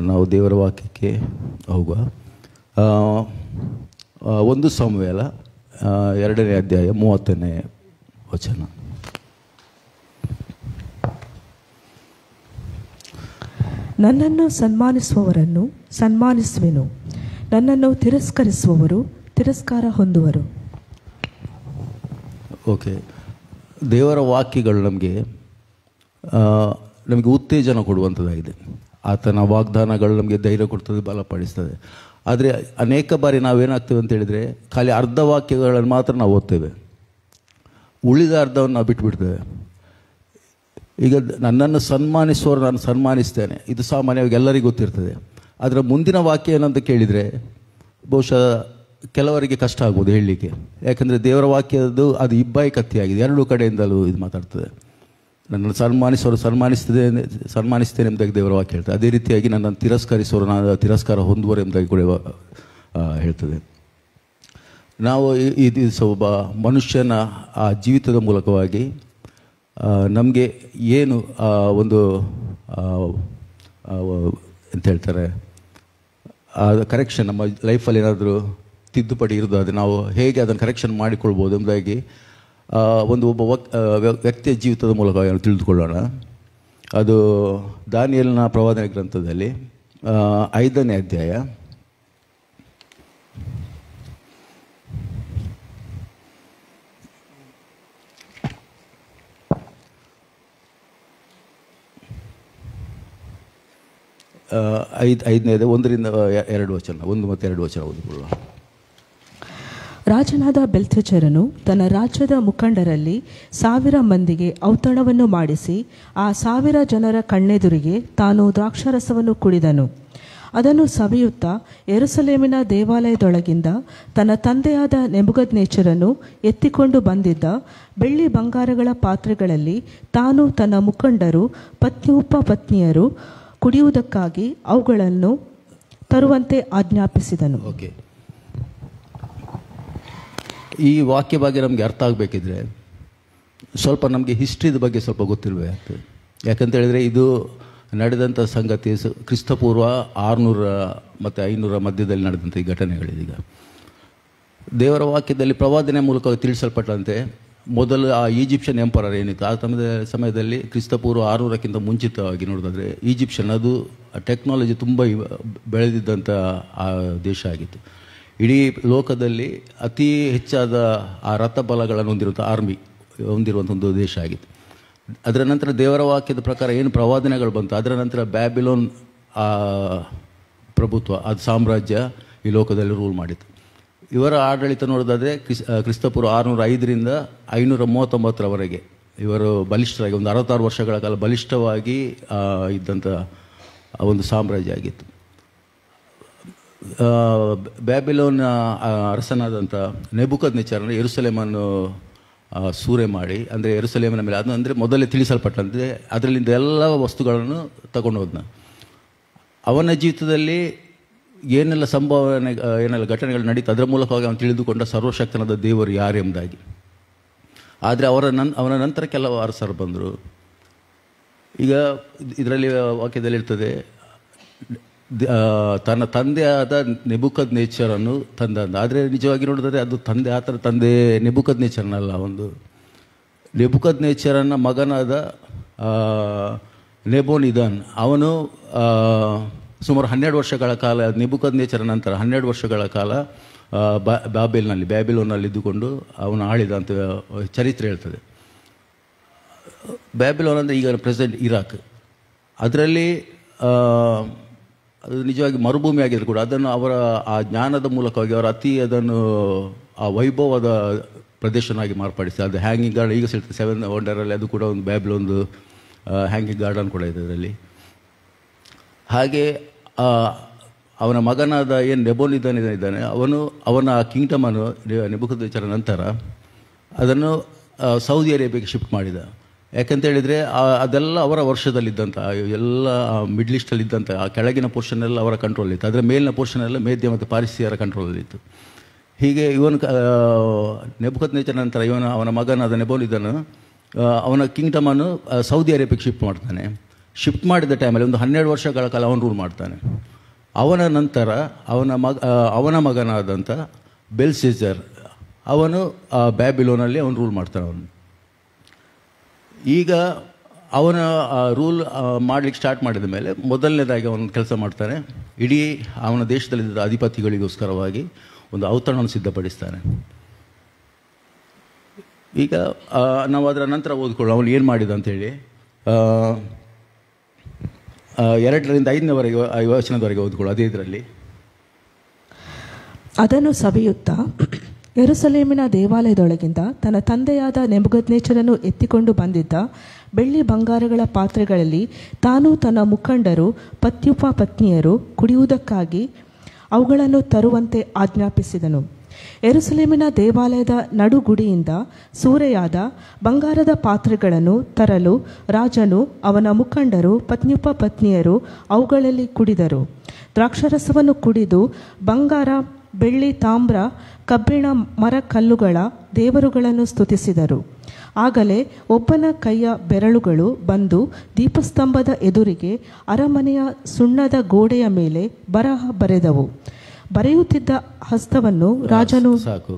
ನಾವು ದೇವರ ವಾಕ್ಯಕ್ಕೆ ಹೋಗುವ. 1 ಸಮುವೇಲ 2ನೇ ಅಧ್ಯಾಯ 30ನೇ ವಚನ. ನನ್ನನ್ನು ಸನ್ಮಾನಿಸುವವರನ್ನು ಸನ್ಮಾನಿಸುವೆನು, ನನ್ನನ್ನು ತಿರಸ್ಕರಿಸುವವರು ತಿರಸ್ಕಾರ ಹೊಂದುವರು. ಓಕೆ, ದೇವರ ವಾಕ್ಯಗಳು ನಮಗೆ ಉತ್ತೇಜನ ಕೊಡುವಂಥದ್ದಾಗಿದೆ. ಆತನ ವಾಗ್ದಾನಗಳು ನಮಗೆ ಧೈರ್ಯ ಕೊಡ್ತದೆ, ಬಲಪಡಿಸ್ತದೆ. ಆದರೆ ಅನೇಕ ಬಾರಿ ನಾವೇನಾಗ್ತೇವೆ ಅಂತ ಹೇಳಿದರೆ ಖಾಲಿ ಅರ್ಧ ವಾಕ್ಯಗಳನ್ನು ಮಾತ್ರ ನಾವು ಓದ್ತೇವೆ, ಉಳಿದ ಅರ್ಧವನ್ನು ನಾವು ಬಿಟ್ಟುಬಿಡ್ತೇವೆ. ಈಗ ನನ್ನನ್ನು ಸನ್ಮಾನಿಸುವವರು ನಾನು ಸನ್ಮಾನಿಸ್ತೇನೆ, ಇದು ಸಾಮಾನ್ಯವಾಗಿ ಎಲ್ಲರಿಗೂ ಗೊತ್ತಿರ್ತದೆ. ಅದರ ಮುಂದಿನ ವಾಕ್ಯ ಏನಂತ ಕೇಳಿದರೆ ಬಹುಶಃ ಕೆಲವರಿಗೆ ಕಷ್ಟ ಆಗ್ಬೋದು ಹೇಳಲಿಕ್ಕೆ. ಯಾಕಂದರೆ ದೇವರ ವಾಕ್ಯದ್ದು ಅದು ಇಬ್ಬಾಯಿ ಕತ್ತಿಯಾಗಿದೆ, ಎರಡೂ ಕಡೆಯಿಂದಲೂ ಇದು ಮಾತಾಡ್ತದೆ. ನನ್ನನ್ನು ಸನ್ಮಾನಿಸೋರು ಸನ್ಮಾನಿಸ್ತೇನೆ ಎಂಬುದಾಗಿ ದೇವರ ವಾಕ್ಯ ಹೇಳ್ತದೆ. ಅದೇ ರೀತಿಯಾಗಿ ನನ್ನನ್ನು ತಿರಸ್ಕರಿಸೋರು ನಾನು ತಿರಸ್ಕಾರ ಹೊಂದುವರು ಎಂಬುದಾಗಿ ಕೂಡ ಹೇಳ್ತದೆ. ನಾವು ಇದು ಒಬ್ಬ ಮನುಷ್ಯನ ಆ ಜೀವಿತದ ಮೂಲಕವಾಗಿ ನಮಗೆ ಏನು ಒಂದು ಎಂತ ಹೇಳ್ತಾರೆ ಕರೆಕ್ಷನ್, ನಮ್ಮ ಲೈಫಲ್ಲಿ ಏನಾದರೂ ತಿದ್ದುಪಡಿ ಇರೋದಾದರೆ ನಾವು ಹೇಗೆ ಅದನ್ನು ಕರೆಕ್ಷನ್ ಮಾಡಿಕೊಳ್ಬೋದು ಎಂಬುದಾಗಿ ಒಬ್ಬ ವ್ಯಕ್ತಿಯ ಜೀವಿತದ ಮೂಲಕ ತಿಳಿದುಕೊಳ್ಳೋಣ. ಅದು ದಾನಿಯೇಲನ ಪ್ರವಾದನೆ ಗ್ರಂಥದಲ್ಲಿ 5ನೇ ಅಧ್ಯಾಯ 5ನೇ 1 ಮತ್ತು 2 ವಚನ ಓದಿಕೊಳ್ಳುವ. ರಾಜನಾದ ಬೆಲ್ತೆಚರನು ತನ್ನ ರಾಜ್ಯದ ಮುಖಂಡರಲ್ಲಿ 1000 ಮಂದಿಗೆ ಔತಣವನ್ನು ಮಾಡಿಸಿ ಆ 1000 ಜನರ ಕಣ್ಣೆದುರಿಗೆ ತಾನು ದ್ರಾಕ್ಷಾರಸವನ್ನು ಕುಡಿದನು. ಅದನ್ನು ಸವಿಯುತ್ತಾ ಯೆರೂಸಲೇಮಿನ ದೇವಾಲಯದೊಳಗಿಂದ ತನ್ನ ತಂದೆಯಾದ ನೆಬೂಕದ್ನೆಚ್ಚರನು ಎತ್ತಿಕೊಂಡು ಬಂದಿದ್ದ ಬೆಳ್ಳಿ ಬಂಗಾರಗಳ ಪಾತ್ರೆಗಳಲ್ಲಿ ತಾನು ತನ್ನ ಮುಖಂಡರು ಪತ್ನಿಯರು ಕುಡಿಯುವುದಕ್ಕಾಗಿ ಅವುಗಳನ್ನು ತರುವಂತೆ ಆಜ್ಞಾಪಿಸಿದನು. ಓಕೆ, ಈ ವಾಕ್ಯ ಬಗ್ಗೆ ನಮಗೆ ಅರ್ಥ ಆಗಬೇಕಿದ್ರೆ ಸ್ವಲ್ಪ ನಮಗೆ ಹಿಸ್ಟ್ರಿದ ಬಗ್ಗೆ ಸ್ವಲ್ಪ ಗೊತ್ತಿರಬೇಕಾಗ್ತದೆ. ಯಾಕಂತ ಹೇಳಿದರೆ ಇದು ನಡೆದಂಥ ಸಂಗತಿ ಕ್ರಿಸ್ತಪೂರ್ವ 600 ಮತ್ತು 500 ಮಧ್ಯದಲ್ಲಿ ನಡೆದಂಥ ಈ ಘಟನೆಗಳಿದೀಗ ದೇವರ ವಾಕ್ಯದಲ್ಲಿ ಪ್ರವಾದನೆ ಮೂಲಕ ತಿಳಿಸಲ್ಪಟ್ಟಂತೆ ಮೊದಲು ಆ ಈಜಿಪ್ಷಿಯನ್ ಎಂಪರರ್ ಏನಿತ್ತು ಆ ಸಮಯದಲ್ಲಿ ಕ್ರಿಸ್ತಪೂರ್ವ 600ಕ್ಕಿಂತ ಮುಂಚಿತವಾಗಿ ನೋಡೋದಾದರೆ ಈಜಿಪ್ಷಿಯನ್ ಅದು ಟೆಕ್ನಾಲಜಿ ತುಂಬ ಬೆಳೆದಿದ್ದಂಥ ಆ ದೇಶ ಆಗಿತ್ತು. ಇಡೀ ಲೋಕದಲ್ಲಿ ಅತಿ ಹೆಚ್ಚಾದ ಆ ರಥಬಲಗಳನ್ನು ಹೊಂದಿರುವಂಥ ಒಂದು ದೇಶ ಆಗಿತ್ತು. ಅದರ ನಂತರ ದೇವರ ವಾಕ್ಯದ ಪ್ರಕಾರ ಏನು ಪ್ರವಾದನೆಗಳು ಬಂತು, ಅದರ ನಂತರ ಬ್ಯಾಬಿಲೋನ್ ಪ್ರಭುತ್ವ ಅದು ಸಾಮ್ರಾಜ್ಯ ಈ ಲೋಕದಲ್ಲಿ ರೂಲ್ ಮಾಡಿತ್ತು. ಇವರ ಆಡಳಿತ ನೋಡೋದಾದರೆ ಕ್ರಿಸ್ತಪೂರ್ವ 605ರಿಂದ 539ರವರೆಗೆ ಇವರು ಬಲಿಷ್ಠರಾಗಿ ಒಂದು 66 ವರ್ಷಗಳ ಕಾಲ ಬಲಿಷ್ಠವಾಗಿ ಇದ್ದಂಥ ಒಂದು ಸಾಮ್ರಾಜ್ಯ ಆಗಿತ್ತು. ಬ್ಯಾಬಿಲೋನ್ ಅರಸನಾದಂಥ ನೆಬೂಕದ್ನೆಚ್ಚರನು ಯೆರೂಸಲೇಮನ್ನು ಸೂರೆ ಮಾಡಿ, ಅಂದರೆ ಯೆರೂಸಲೇಮಿನ ಮೇಲೆ ಅದು ಅಂದರೆ ಮೊದಲೇ ತಿಳಿಸಲ್ಪಟ್ಟಂತೆ ಅದರಲ್ಲಿಂದ ಎಲ್ಲ ವಸ್ತುಗಳನ್ನು ತಗೊಂಡು ಹೋದ್ನ. ಅವನ ಜೀವಿತದಲ್ಲಿ ಏನೆಲ್ಲ ಏನೆಲ್ಲ ಘಟನೆಗಳು ನಡೀತು ಅದರ ಮೂಲಕವಾಗಿ ಅವನು ತಿಳಿದುಕೊಂಡ ಸರ್ವಶಕ್ತನಾದ ದೇವರು ಯಾರು ಎಂಬುದಾಗಿ. ಆದರೆ ಅವನ ನಂತರ ಕೆಲವು ಅರಸರು ಬಂದರು. ಈಗ ಇದರಲ್ಲಿ ವಾಕ್ಯದಲ್ಲಿ ಇರ್ತದೆ ತನ್ನ ತಂದೆಯಾದ ನೆಬೂಕದ್ನೆಚ್ಚರನು ತಂದ. ಆದರೆ ನಿಜವಾಗಿ ನೋಡಿದ್ರೆ ಅದು ಆತನ ತಂದೆ ನೆಬೂಕದ್ನೆಚ್ಚರನಲ್ಲ, ಒಂದು ನೆಬೂಕದ್ನೆಚ್ಚರನ ಮಗನಾದ ನೆಬೋನಿದಾನ್. ಅವನು ಸುಮಾರು 12 ವರ್ಷಗಳ ಕಾಲ ನೆಬೂಕದ್ನೆಚ್ಚರ ನಂತರ 12 ವರ್ಷಗಳ ಕಾಲ ಬ್ಯಾಬಿಲೋನಲ್ಲಿ ಇದ್ದುಕೊಂಡು ಅವನು ಆಳಿದ ಅಂತ ಚರಿತ್ರೆ ಹೇಳ್ತದೆ. ಬ್ಯಾಬಿಲೋನ್ ಅಂದರೆ ಈಗ ಪ್ರೆಸೆಂಟ್ ಇರಾಕ್. ಅದರಲ್ಲಿ ಅದು ನಿಜವಾಗಿ ಮರುಭೂಮಿ ಆಗಿದ್ರು ಕೂಡ ಅದನ್ನು ಅವರ ಆ ಜ್ಞಾನದ ಮೂಲಕವಾಗಿ ಅವರ ಅದನ್ನು ಆ ವೈಭವದ ಪ್ರದೇಶನಾಗಿ ಮಾರ್ಪಡಿಸಿ ಅದು ಹ್ಯಾಂಗಿಂಗ್ ಗಾರ್ಡನ್ ಈಗ ಸಿಗ್ತದೆ 7 ವಂಡರಲ್ಲಿ ಅದು ಕೂಡ ಒಂದು ಬ್ಯಾಬಿಲೋನ್ದು ಹ್ಯಾಂಗಿಂಗ್ ಗಾರ್ಡನ್ ಕೂಡ ಇದೆ ಅದರಲ್ಲಿ. ಹಾಗೆ ಅವನ ಮಗನಾದ ಏನು ನೆಬೋನಿದಾನಿದ್ದಾನೆ ಅವನ ಕಿಂಗ್ಡಮನ್ನು ನೆಬೂಕದ್ನೆಚ್ಚರ ನಂತರ ಅದನ್ನು ಸೌದಿ ಅರೇಬಿಯಾಗೆ ಶಿಫ್ಟ್ ಮಾಡಿದ. ಯಾಕಂತೇಳಿದರೆ ಅದೆಲ್ಲ ಅವರ ವರ್ಷದಲ್ಲಿದ್ದಂಥ ಎಲ್ಲ ಮಿಡ್ಲ್ ಈಸ್ಟಲ್ಲಿದ್ದಂಥ ಆ ಕೆಳಗಿನ ಪೋರ್ಷನ್ ಎಲ್ಲ ಅವರ ಕಂಟ್ರೋಲಿತ್ತು, ಅದರ ಮೇಲಿನ ಪೋರ್ಷನ್ ಎಲ್ಲ ಮೇದ್ಯ ಮತ್ತು ಪಾರಿಸಿಯರ ಕಂಟ್ರೋಲಲ್ಲಿತ್ತು. ಹೀಗೆ ಇವನು ನೆಬೂಕದ್ನೆಚ್ಚರ ನಂತರ ಅವನ ಮಗನಾದ ನೆಬೋನಿದಾನ ಅವನ ಕಿಂಗ್ಡಮನ್ನು ಸೌದಿ ಅರೇಬಿಯಾಗೆ ಶಿಫ್ಟ್ ಮಾಡ್ತಾನೆ. ಶಿಫ್ಟ್ ಮಾಡಿದ ಟೈಮಲ್ಲಿ ಒಂದು 12 ವರ್ಷಗಳ ಕಾಲ ಅವನು ರೂಲ್ ಮಾಡ್ತಾನೆ. ಅವನ ನಂತರ ಅವನ ಮಗನಾದಂಥ ಬೆಲ್ಶಚ್ಚರ್ ಅವನು ಬ್ಯಾಬಿಲೋನಲ್ಲಿ ಅವನು ರೂಲ್ ಮಾಡ್ತಾನೆ. ಅವನು ಈಗ ಅವನ ರೂಲ್ ಮಾಡಲಿಕ್ಕೆ ಸ್ಟಾರ್ಟ್ ಮಾಡಿದ ಮೇಲೆ ಮೊದಲನೇದಾಗಿ ಅವನು ಕೆಲಸ ಮಾಡ್ತಾನೆ, ಇಡೀ ಅವನ ದೇಶದಲ್ಲಿದ್ದ ಅಧಿಪತಿಗಳಿಗೋಸ್ಕರವಾಗಿ ಒಂದು ಔತಣವನ್ನು ಸಿದ್ಧಪಡಿಸ್ತಾನೆ. ಈಗ ನಾವು ಅದರ ನಂತರ ಓದ್ಕೊಳ್ಳೋ ಅವನು ಏನು ಮಾಡಿದ ಅಂಥೇಳಿ 2ರಿಂದ 5ನೇ ವಚನದವರೆಗೆ ಓದ್ಕೊಳ್ಳೋ. ಅದೇ ಇದರಲ್ಲಿ ಅದನ್ನು ಸವಿಯುತ್ತಾ ಯೆರೂಸಲೇಮಿನ ದೇವಾಲಯದೊಳಗಿಂದ ತನ್ನ ತಂದೆಯಾದ ನೆಬೂಕದ್ನೆಚ್ಚರನು ಎತ್ತಿಕೊಂಡು ಬಂದಿದ್ದ ಬೆಳ್ಳಿ ಬಂಗಾರಗಳ ಪಾತ್ರೆಗಳಲ್ಲಿ ತಾನೂ ತನ್ನ ಮುಖಂಡರು ಪತ್ನಿಯರು ಕುಡಿಯುವುದಕ್ಕಾಗಿ ಅವುಗಳನ್ನು ತರುವಂತೆ ಆಜ್ಞಾಪಿಸಿದನು. ಯೆರೂಸಲೇಮಿನ ದೇವಾಲಯದ ನಡುಗುಡಿಯಿಂದ ಸೂರೆಯಾದ ಬಂಗಾರದ ಪಾತ್ರೆಗಳನ್ನು ತರಲು ರಾಜನು ಅವನ ಮುಖಂಡರು ಪತ್ನಿಯರು ಅವುಗಳಲ್ಲಿ ಕುಡಿದರು. ದ್ರಾಕ್ಷಾರಸವನ್ನು ಕುಡಿದು ಬಂಗಾರ, ಬೆಳ್ಳಿ, ತಾಮ್ರ, ಕಬ್ಬಿಣ, ಮರ, ಕಲ್ಲುಗಳ ದೇವರುಗಳನ್ನು ಸ್ತುತಿಸಿದರು. ಆಗಲೇ ಒಬ್ಬನ ಕೈಯ ಬೆರಳುಗಳು ಬಂದು ದೀಪಸ್ತಂಭದ ಎದುರಿಗೆ ಅರಮನೆಯ ಸುಣ್ಣದ ಗೋಡೆಯ ಮೇಲೆ ಬರಹ ಬರೆದವು. ಬರೆಯುತ್ತಿದ್ದ ಹಸ್ತವನ್ನು ರಾಜನು ಸಾಕು.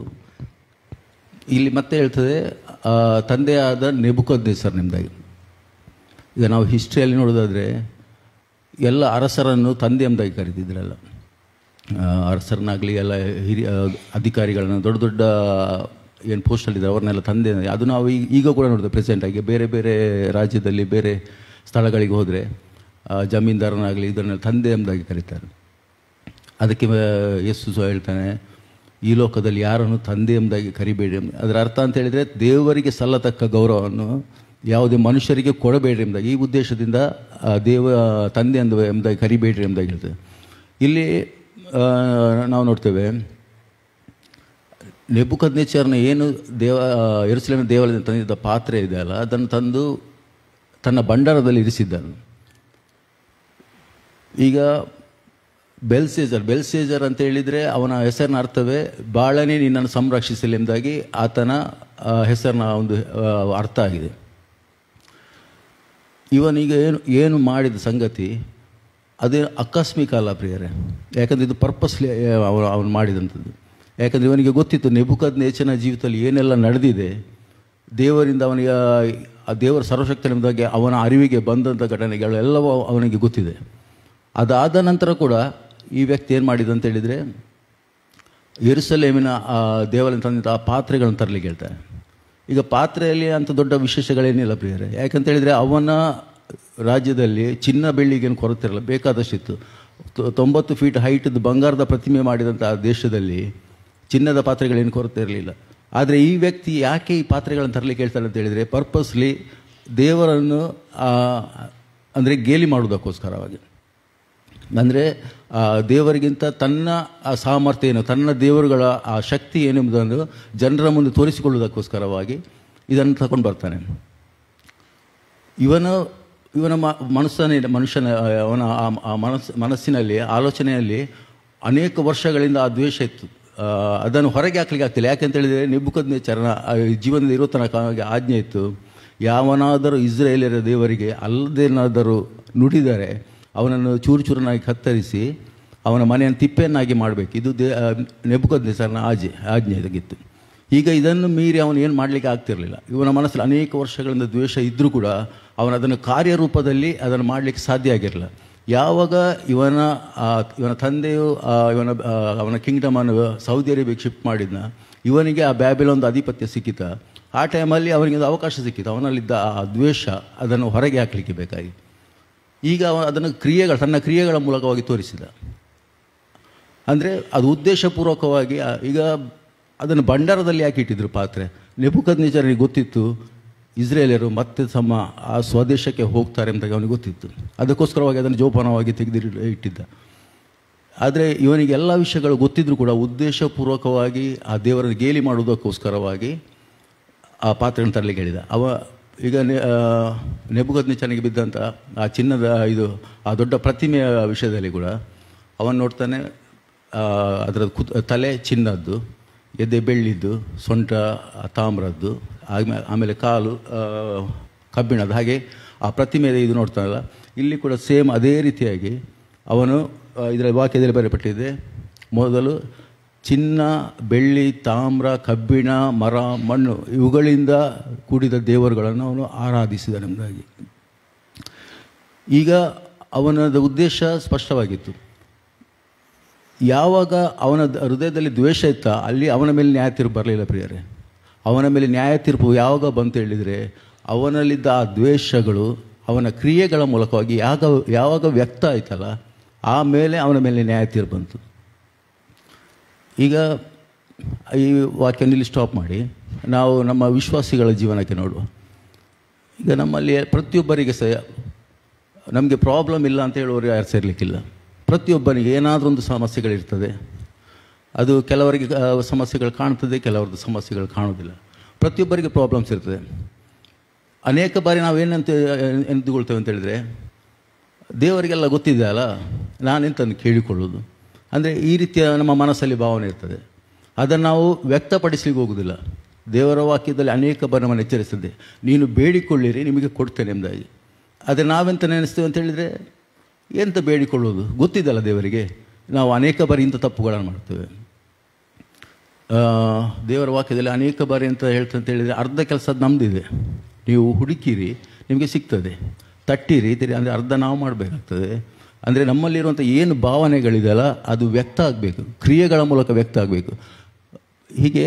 ಇಲ್ಲಿ ಮತ್ತೆ ಹೇಳ್ತದೆ ತಂದೆಯಾದ ನೆಬೂಕದ್ನೆಚ್ಚರ್ ನಿಮ್ದಾಗಿ. ಈಗ ನಾವು ಹಿಸ್ಟ್ರಿಯಲ್ಲಿ ನೋಡೋದಾದರೆ ಎಲ್ಲ ಅರಸರನ್ನು ತಂದೆ ಎಂಬುದಾಗಿ ಕರೀತಿದ್ರಲ್ಲ. ಅರಸರನ್ನಾಗಲಿ ಎಲ್ಲ ಹಿರಿಯ ಅಧಿಕಾರಿಗಳನ್ನು ದೊಡ್ಡ ದೊಡ್ಡ ಏನು ಪೋಸ್ಟಲ್ಲಿದ್ದಾರೆ ಅವ್ರನ್ನೆಲ್ಲ ತಂದೆ, ಅದು ನಾವು ಈಗ ಕೂಡ ನೋಡಿದೆ. ಪ್ರೆಸೆಂಟಾಗಿ ಬೇರೆ ಬೇರೆ ರಾಜ್ಯದಲ್ಲಿ ಬೇರೆ ಸ್ಥಳಗಳಿಗೆ ಹೋದರೆ ಜಮೀನ್ದಾರನಾಗಲಿ ಇದನ್ನೆಲ್ಲ ತಂದೆ ಎಂಬುದಾಗಿ ಕರೀತಾರೆ. ಅದಕ್ಕೆ ಯೇಸು ಹೇಳ್ತಾನೆ, ಈ ಲೋಕದಲ್ಲಿ ಯಾರನ್ನು ತಂದೆ ಎಂಬುದಾಗಿ ಕರಿಬೇಡಿ. ಅದರ ಅರ್ಥ ಅಂತ ಹೇಳಿದರೆ ದೇವರಿಗೆ ಸಲ್ಲತಕ್ಕ ಗೌರವವನ್ನು ಯಾವುದೇ ಮನುಷ್ಯರಿಗೆ ಕೊಡಬೇಡ್ರಿ ಎಂಬುದಾಗಿ, ಈ ಉದ್ದೇಶದಿಂದ ತಂದೆ ಎಂಬುದಾಗಿ ಕರಿಬೇಡ್ರಿ ಎಂಬುದಾಗಿ ಹೇಳ್ತದೆ. ಇಲ್ಲಿ ನಾವು ನೋಡ್ತೇವೆ, ನೆಬೂಕದ್ನೆಚ್ಚರನ ಏನು ಯೆರೂಸಲೇಮಿನ ದೇವಾಲಯದಿಂದ ತಂದಿದ್ದ ಪಾತ್ರೆ ಇದೆಯಲ್ಲ, ಅದನ್ನು ತಂದು ತನ್ನ ಭಂಡಾರದಲ್ಲಿ ಇರಿಸಿದ್ದನು. ಈಗ ಬೆಲ್ಶಚ್ಚರ್ ಅಂತ ಹೇಳಿದರೆ ಅವನ ಹೆಸರಿನ ಅರ್ಥವೇ ಬಾಳನೇ ನಿನ್ನನ್ನು ಸಂರಕ್ಷಿಸಲಿ ಎಂಬುದಾಗಿ ಆತನ ಹೆಸರಿನ ಒಂದು ಅರ್ಥ ಆಗಿದೆ. ಇವನೀಗ ಏನು ಮಾಡಿದ ಸಂಗತಿ ಅದೇ ಆಕಸ್ಮಿಕ ಅಲ್ಲ ಪ್ರಿಯರೇ, ಯಾಕಂದರೆ ಇದು ಪರ್ಪಸ್ಲಿ ಅವನು ಮಾಡಿದಂಥದ್ದು. ಯಾಕಂದರೆ ಇವನಿಗೆ ಗೊತ್ತಿತ್ತು ನೆಬೂಕದ್ನೆಚ್ಚರನ ಜೀವಿತದಲ್ಲಿ ಏನೆಲ್ಲ ನಡೆದಿದೆ, ದೇವರಿಂದ ಅವನಿಗೆ ಆ ದೇವರ ಸರ್ವಶಕ್ತನೆಂಬುದಾಗಿ ಅವನ ಅರಿವಿಗೆ ಬಂದಂಥ ಘಟನೆಗಳು ಎಲ್ಲವೂ ಅವನಿಗೆ ಗೊತ್ತಿದೆ. ಅದಾದ ನಂತರ ಕೂಡ ಈ ವ್ಯಕ್ತಿ ಏನು ಮಾಡಿದ ಅಂತ ಹೇಳಿದರೆ, ಯೆರೂಸಲೇಮಿನ ದೇವಾಲಯ ತಂದಿದ್ದ ಆ ಪಾತ್ರೆಗಳನ್ನು ತರಲಿಕ್ಕೆ ಹೇಳ್ತಾರೆ. ಈಗ ಪಾತ್ರೆಯಲ್ಲಿ ಅಂಥ ದೊಡ್ಡ ವಿಶೇಷಗಳೇನಿಲ್ಲ ಪ್ರಿಯರೇ, ಯಾಕಂತೇಳಿದರೆ ಅವನ ರಾಜ್ಯದಲ್ಲಿ ಚಿನ್ನ ಬೆಳ್ಳಿಗೇನು ಕೊರತೆ ಇರಲ್ಲ, ಬೇಕಾದಷ್ಟಿತ್ತು. 90 ಫೀಟ್ ಹೈಟದ್ದು ಬಂಗಾರದ ಪ್ರತಿಮೆ ಮಾಡಿದಂಥ ಆ ದೇಶದಲ್ಲಿ ಚಿನ್ನದ ಪಾತ್ರೆಗಳೇನು ಕೊರತೆ ಇರಲಿಲ್ಲ. ಆದರೆ ಈ ವ್ಯಕ್ತಿ ಯಾಕೆ ಈ ಪಾತ್ರೆಗಳನ್ನು ತರಲಿಕ್ಕೆ ಹೇಳ್ತಾರೆ ಅಂತ ಹೇಳಿದರೆ, ಪರ್ಪಸ್ಲಿ ದೇವರನ್ನು ಅಂದರೆ ಗೇಲಿ ಮಾಡೋದಕ್ಕೋಸ್ಕರವಾಗಿ. ಅಂದರೆ ದೇವರಿಗಿಂತ ತನ್ನ ಸಾಮರ್ಥ್ಯ ಏನು, ತನ್ನ ದೇವರುಗಳ ಆ ಶಕ್ತಿ ಏನೆಂಬುದನ್ನು ಜನರ ಮುಂದೆ ತೋರಿಸಿಕೊಳ್ಳುವುದಕ್ಕೋಸ್ಕರವಾಗಿ ಇದನ್ನು ತಗೊಂಡು ಬರ್ತಾನೆ. ಇವನ ಮನುಷ್ಯನ ಅವನ ಮನಸ್ಸಿನಲ್ಲಿ ಆಲೋಚನೆಯಲ್ಲಿ ಅನೇಕ ವರ್ಷಗಳಿಂದ ಆ ದ್ವೇಷ ಇತ್ತು. ಅದನ್ನು ಹೊರಗೆ ಹಾಕ್ಲಿಕ್ಕೆ ಆಗ್ತಿಲ್ಲ. ಯಾಕೆಂತೇಳಿದರೆ ನೆಬೂಕದ್ನೆಚ್ಚರನ ಜೀವನದ ಇರೋ ತನಕ ಆಜ್ಞೆ ಇತ್ತು, ಯಾವನಾದರೂ ಇಸ್ರಾಯೇಲ್ಯರ ದೇವರಿಗೆ ಅಲ್ಲದೇನಾದರೂ ನುಡಿದರೆ ಅವನನ್ನು ಚೂರನ್ನಾಗಿ ಕತ್ತರಿಸಿ ಅವನ ಮನೆಯನ್ನು ತಿಪ್ಪೆಯನ್ನಾಗಿ ಮಾಡಬೇಕು. ಇದು ನೆಬೂಕದ್ನೆಚ್ಚರನ ಆಜ್ಞೆ ಇದಾಗಿತ್ತು. ಈಗ ಇದನ್ನು ಮೀರಿ ಅವನು ಏನು ಮಾಡಲಿಕ್ಕೆ ಆಗ್ತಿರಲಿಲ್ಲ. ಇವನ ಮನಸ್ಸಲ್ಲಿ ಅನೇಕ ವರ್ಷಗಳಿಂದ ದ್ವೇಷ ಇದ್ದರೂ ಕೂಡ ಅವನು ಅದನ್ನು ಕಾರ್ಯರೂಪದಲ್ಲಿ ಅದನ್ನು ಮಾಡಲಿಕ್ಕೆ ಸಾಧ್ಯ ಆಗಿರಲಿಲ್ಲ. ಯಾವಾಗ ಇವನ ತಂದೆಯು ಅವನ ಕಿಂಗ್ಡಮನ್ನು ಸೌದಿ ಅರೇಬಿಯಾಗೆ ಶಿಫ್ಟ್ ಮಾಡಿದ್ನ, ಇವನಿಗೆ ಆ ಬ್ಯಾಬಿಲೋನ್ದ ಆಧಿಪತ್ಯ ಸಿಕ್ಕಿತ. ಆ ಟೈಮಲ್ಲಿ ಅವನಿಗೆ ಒಂದು ಅವಕಾಶ ಸಿಕ್ಕಿತು. ಅವನಲ್ಲಿದ್ದ ಆ ದ್ವೇಷ ಅದನ್ನು ಹೊರಗೆ ಹಾಕಲಿಕ್ಕೆ ಬೇಕಾಗಿ ಈಗ ಅದನ್ನು ತನ್ನ ಕ್ರಿಯೆಗಳ ಮೂಲಕವಾಗಿ ತೋರಿಸಿದ. ಅಂದರೆ ಅದು ಉದ್ದೇಶಪೂರ್ವಕವಾಗಿ. ಈಗ ಅದನ್ನು ಭಂಡಾರದಲ್ಲಿ ಯಾಕೆ ಇಟ್ಟಿದ್ರು ಪಾತ್ರೆ? ನೆಬೂಕದ್ನೆಚ್ಚರನಿಗೆ ಗೊತ್ತಿತ್ತು ಇಸ್ರೇಲಿಯರು ಮತ್ತೆ ತಮ್ಮ ಆ ಸ್ವದೇಶಕ್ಕೆ ಹೋಗ್ತಾರೆ ಅಂತ ಅವನಿಗೆ ಗೊತ್ತಿತ್ತು. ಅದಕ್ಕೋಸ್ಕರವಾಗಿ ಅದನ್ನು ಜೋಪಾನವಾಗಿ ಇಟ್ಟಿದ್ದ. ಆದರೆ ಇವನಿಗೆ ಎಲ್ಲ ವಿಷಯಗಳು ಗೊತ್ತಿದ್ದರೂ ಕೂಡ ಉದ್ದೇಶಪೂರ್ವಕವಾಗಿ ಆ ದೇವರನ್ನು ಗೇಲಿ ಮಾಡುವುದಕ್ಕೋಸ್ಕರವಾಗಿ ಆ ಪಾತ್ರೆಯನ್ನು ತರಲಿಕ್ಕೆ ಹೇಳಿದ. ಈಗ ನೆಬೂಕದ್ನೆಚ್ಚರನಿಗೆ ಬಿದ್ದಂಥ ಆ ಚಿನ್ನದ ಆ ದೊಡ್ಡ ಪ್ರತಿಮೆಯ ವಿಷಯದಲ್ಲಿ ಕೂಡ ಅವನು ನೋಡ್ತಾನೆ, ಅದರ ತಲೆ ಚಿನ್ನದ್ದು, ಎದೆ ಬೆಳ್ಳಿದ್ದು, ಸೊಂಟ ತಾಮ್ರದ್ದು, ಆಮೇಲೆ ಕಾಲು ಕಬ್ಬಿಣದ್ದು. ಹಾಗೆ ಆ ಪ್ರತಿಮೆ ಇದು ನೋಡ್ತಾನಲ್ಲ, ಇಲ್ಲಿ ಕೂಡ ಸೇಮ್ ಅದೇ ರೀತಿಯಾಗಿ ಅವನು ಇದರ ವಾಕ್ಯದಲ್ಲಿ ಬರೆಯಪಟ್ಟಿದೆ, ಮೊದಲು ಚಿನ್ನ, ಬೆಳ್ಳಿ, ತಾಮ್ರ, ಕಬ್ಬಿಣ, ಮರ, ಮಣ್ಣು ಇವುಗಳಿಂದ ಕೂಡಿದ ದೇವರುಗಳನ್ನು ಅವನು ಆರಾಧಿಸಿದನೆಂಬುದಾಗಿ. ಈಗ ಅವನದ ಉದ್ದೇಶ ಸ್ಪಷ್ಟವಾಗಿತ್ತು. ಯಾವಾಗ ಅವನ ಹೃದಯದಲ್ಲಿ ದ್ವೇಷ ಇತ್ತ, ಅಲ್ಲಿ ಅವನ ಮೇಲೆ ನ್ಯಾಯ ತೀರ್ಪು ಬರಲಿಲ್ಲ ಪ್ರಿಯರೇ. ಅವನ ಮೇಲೆ ನ್ಯಾಯ ತೀರ್ಪು ಯಾವಾಗ ಬಂತು ಹೇಳಿದರೆ, ಅವನಲ್ಲಿದ್ದ ಆ ದ್ವೇಷಗಳು ಅವನ ಕ್ರಿಯೆಗಳ ಮೂಲಕವಾಗಿ ಯಾವಾಗ ವ್ಯಕ್ತ ಆಯ್ತಲ್ಲ, ಆಮೇಲೆ ಅವನ ಮೇಲೆ ನ್ಯಾಯ ತೀರ್ಪು ಬಂತು. ಈಗ ಈ ವಾಕ್ಯನಲ್ಲಿ ಸ್ಟಾಪ್ ಮಾಡಿ ನಾವು ನಮ್ಮ ವಿಶ್ವಾಸಿಗಳ ಜೀವನಕ್ಕೆ ನೋಡುವ. ಈಗ ನಮ್ಮಲ್ಲಿ ಪ್ರತಿಯೊಬ್ಬರಿಗೆ ಸಹ ನಮಗೆ ಪ್ರಾಬ್ಲಮ್ ಇಲ್ಲ ಅಂತ ಹೇಳುವವರು ಯಾರು ಸೇರಲಿಕ್ಕಿಲ್ಲ. ಪ್ರತಿಯೊಬ್ಬನಿಗೆ ಏನಾದರೂ ಒಂದು ಸಮಸ್ಯೆಗಳಿರ್ತದೆ. ಅದು ಕೆಲವರಿಗೆ ಸಮಸ್ಯೆಗಳು ಕಾಣ್ತದೆ, ಕೆಲವ್ರದ್ದು ಸಮಸ್ಯೆಗಳು ಕಾಣೋದಿಲ್ಲ. ಪ್ರತಿಯೊಬ್ಬರಿಗೆ ಪ್ರಾಬ್ಲಮ್ಸ್ ಇರ್ತದೆ. ಅನೇಕ ಬಾರಿ ನಾವೇನಂತ ಎಂದುಕೊಳ್ತೇವೆ ಅಂತ ಹೇಳಿದರೆ, ದೇವರಿಗೆಲ್ಲ ಗೊತ್ತಿದೆ ಅಲ್ಲ, ನಾನೆಂತನ್ನು ಕೇಳಿಕೊಳ್ಳೋದು ಅಂದರೆ ಈ ರೀತಿಯ ನಮ್ಮ ಮನಸ್ಸಲ್ಲಿ ಭಾವನೆ ಇರ್ತದೆ. ಅದನ್ನು ನಾವು ವ್ಯಕ್ತಪಡಿಸಲಿಕ್ಕೆ ಹೋಗೋದಿಲ್ಲ. ದೇವರ ವಾಕ್ಯದಲ್ಲಿ ಅನೇಕ ಬಾರಿ ನಮ್ಮನ್ನು ಎಚ್ಚರಿಸ್ತದೆ, ನೀನು ಬೇಡಿಕೊಳ್ಳಿರಿ ನಿಮಗೆ ಕೊಡ್ತೇನೆ ಎಂಬುದಾಗಿ. ಆದರೆ ನಾವೆಂತ ನೆನೆಸ್ತೇವೆ ಅಂತ ಹೇಳಿದರೆ, ಎಂತ ಬೇಡಿಕೊಳ್ಳೋದು ಗೊತ್ತಿದ್ದಲ್ಲ ದೇವರಿಗೆ. ನಾವು ಅನೇಕ ಬಾರಿ ಇಂಥ ತಪ್ಪುಗಳನ್ನು ಮಾಡ್ತೇವೆ. ದೇವರ ವಾಕ್ಯದಲ್ಲಿ ಅನೇಕ ಬಾರಿ ಅಂತ ಹೇಳ್ತೇವೆ ಅಂತ ಹೇಳಿದರೆ, ಅರ್ಧ ಕೆಲಸ ನಮ್ಮದಿದೆ, ನೀವು ಹುಡುಕಿರಿ ನಿಮಗೆ ಸಿಗ್ತದೆ, ತಟ್ಟಿರಿ ಅಂದರೆ ಅರ್ಧ ನಾವು ಮಾಡಬೇಕಾಗ್ತದೆ. ಅಂದರೆ ನಮ್ಮಲ್ಲಿರುವಂಥ ಏನು ಭಾವನೆಗಳಿದೆಯಲ್ಲ ಅದು ವ್ಯಕ್ತ ಆಗಬೇಕು, ಕ್ರಿಯೆಗಳ ಮೂಲಕ ವ್ಯಕ್ತ ಆಗಬೇಕು. ಹೀಗೆ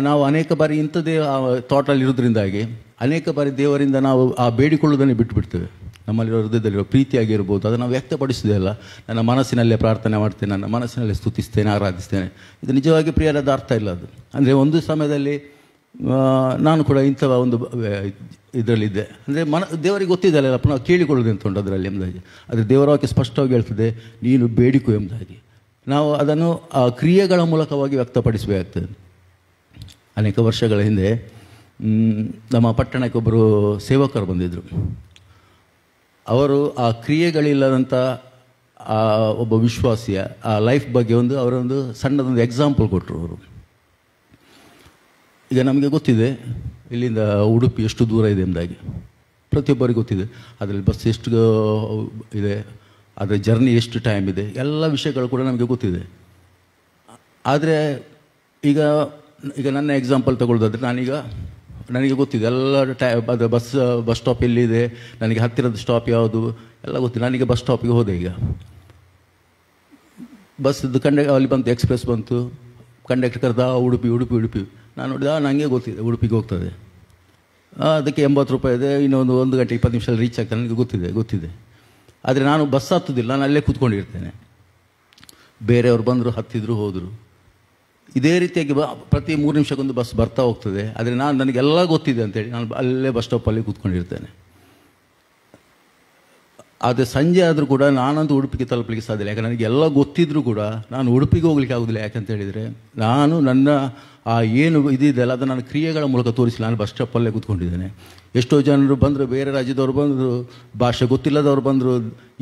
ನಾವು ಅನೇಕ ಬಾರಿ ಇಂಥದ್ದೇ ಥಾಟಲ್ಲಿ ಇರೋದ್ರಿಂದಾಗಿ ಅನೇಕ ಬಾರಿ ದೇವರಿಂದ ನಾವು ಆ ಬೇಡಿಕೊಳ್ಳೋದನ್ನೇ ಬಿಟ್ಟುಬಿಡ್ತೇವೆ. ನಮ್ಮಲ್ಲಿರೋ ಹೃದಯದಲ್ಲಿರೋ ಪ್ರೀತಿಯಾಗಿರ್ಬೋದು, ಅದನ್ನು ನಾವು ವ್ಯಕ್ತಪಡಿಸೋದೇ ಅಲ್ಲ. ನನ್ನ ಮನಸ್ಸಿನಲ್ಲೇ ಪ್ರಾರ್ಥನೆ ಮಾಡ್ತೇನೆ, ನನ್ನ ಮನಸ್ಸಿನಲ್ಲೇ ಸ್ತುತಿಸ್ತೇನೆ, ಆರಾಧಿಸ್ತೇನೆ. ಇದು ನಿಜವಾಗಿ ಪ್ರಿಯರಾದ ಅರ್ಥ ಇಲ್ಲ ಅದು. ಅಂದರೆ ಒಂದು ಸಮಯದಲ್ಲಿ ನಾನು ಕೂಡ ಇಂಥ ಒಂದು ಇದರಲ್ಲಿದ್ದೆ. ಅಂದರೆ ದೇವರಿಗೆ ಗೊತ್ತಿದ್ದಲ್ಲ ಪುನಃ ಕೇಳಿಕೊಳ್ಳೋದು ಅಂತ ಉಂಟು ಅದರಲ್ಲಿ ಎಂಬುದಾಗಿ. ಆದರೆ ದೇವರ ವಾಕ್ಯ ಸ್ಪಷ್ಟವಾಗಿ ಹೇಳ್ತದೆ, ನೀನು ಬೇಡಿಕೊ ಎಂಬುದಾಗಿ. ನಾವು ಅದನ್ನು ಆ ಕ್ರಿಯೆಗಳ ಮೂಲಕವಾಗಿ ವ್ಯಕ್ತಪಡಿಸಬೇಕಾಗ್ತದೆ. ಅನೇಕ ವರ್ಷಗಳ ಹಿಂದೆ ನಮ್ಮ ಪಟ್ಟಣಕ್ಕೆ ಒಬ್ಬರು ಸೇವಕರು ಬಂದಿದ್ದರು. ಅವರು ಆ ಕ್ರಿಯೆಗಳಿಲ್ಲದಂಥ ಆ ಒಬ್ಬ ವಿಶ್ವಾಸಿಯ ಆ ಲೈಫ್ ಬಗ್ಗೆ ಅವರೊಂದು ಸಣ್ಣದೊಂದು ಎಕ್ಸಾಂಪಲ್ ಕೊಟ್ಟರು ಅವರು. ಈಗ ನಮಗೆ ಗೊತ್ತಿದೆ ಇಲ್ಲಿಂದ ಉಡುಪಿ ಎಷ್ಟು ದೂರ ಇದೆ ಎಂಬುದಾಗಿ, ಪ್ರತಿಯೊಬ್ಬರಿಗೆ ಗೊತ್ತಿದೆ. ಅದರಲ್ಲಿ ಬಸ್ ಎಷ್ಟು ಇದೆ, ಅದರ ಜರ್ನಿ ಎಷ್ಟು ಟೈಮ್ ಇದೆ, ಎಲ್ಲ ವಿಷಯಗಳು ಕೂಡ ನಮಗೆ ಗೊತ್ತಿದೆ. ಆದರೆ ಈಗ ನನ್ನ ಎಕ್ಸಾಂಪಲ್ ತಗೊಳ್ಳೋದಾದರೆ, ನನಗೆ ಗೊತ್ತಿದೆ ಎಲ್ಲ ಅದು ಬಸ್ ಸ್ಟಾಪ್ ಎಲ್ಲಿದೆ, ನನಗೆ ಹತ್ತಿರದ ಸ್ಟಾಪ್ ಯಾವುದು ಎಲ್ಲ ಗೊತ್ತಿಲ್ಲ. ನನಗೆ ಬಸ್ ಸ್ಟಾಪಿಗೆ ಹೋದೆ. ಈಗ ಬಸ್ದು ಅಲ್ಲಿ ಬಂತು, ಎಕ್ಸ್ಪ್ರೆಸ್ ಬಂತು, ಕಂಡಕ್ಟರ್ ಕರೆದ ಉಡುಪಿ. ನಾನು ನೋಡಿದ, ನನಗೆ ಗೊತ್ತಿದೆ ಉಡುಪಿಗೆ ಹೋಗ್ತದೆ, ಅದಕ್ಕೆ 80 ರೂಪಾಯಿ ಇದೆ, ಇನ್ನೊಂದು 1 ಗಂಟೆ 20 ನಿಮಿಷ ರೀಚ್ ಆಗ್ತದೆ, ನನಗೆ ಗೊತ್ತಿದೆ. ಆದರೆ ನಾನು ಬಸ್ ಹತ್ತೋದಿಲ್ಲ, ನಾನು ಅಲ್ಲೇ ಕೂತ್ಕೊಂಡಿರ್ತೇನೆ. ಬೇರೆಯವರು ಬಂದರು, ಹತ್ತಿದ್ರು, ಹೋದರು. ಇದೇ ರೀತಿಯಾಗಿ ಪ್ರತಿ 3 ನಿಮಿಷಕ್ಕೊಂದು ಬಸ್ ಬರ್ತಾ ಹೋಗ್ತದೆ. ಆದರೆ ನನಗೆಲ್ಲ ಗೊತ್ತಿದೆ ಅಂತೇಳಿ ನಾನು ಅಲ್ಲೇ ಬಸ್ ಸ್ಟಾಪಲ್ಲಿ ಕೂತ್ಕೊಂಡಿರ್ತೇನೆ. ಆದರೆ ಸಂಜೆ ಆದರೂ ಕೂಡ ನಾನಂತೂ ಉಡುಪಿಗೆ ತಲುಪಲಿಕ್ಕೆ ಸಾಧ್ಯ ಇಲ್ಲ. ಯಾಕಂದರೆ ನನಗೆಲ್ಲ ಗೊತ್ತಿದ್ರೂ ಕೂಡ ನಾನು ಉಡುಪಿಗೆ ಹೋಗ್ಲಿಕ್ಕೆ ಆಗೋದಿಲ್ಲ. ಯಾಕಂತ ಹೇಳಿದರೆ ನಾನು ನನ್ನ ಆ ಏನು ಇದಿದೆಯಲ್ಲ ಅದನ್ನು ನಾನು ಕ್ರಿಯೆಗಳ ಮೂಲಕ ತೋರಿಸಿಲ್ಲ. ನಾನು ಬಸ್ ಸ್ಟಾಪಲ್ಲೇ ಕೂತ್ಕೊಂಡಿದ್ದೇನೆ. ಎಷ್ಟೋ ಜನರು ಬಂದರು, ಬೇರೆ ರಾಜ್ಯದವರು ಬಂದರು, ಭಾಷೆ ಗೊತ್ತಿಲ್ಲದವ್ರು ಬಂದರು,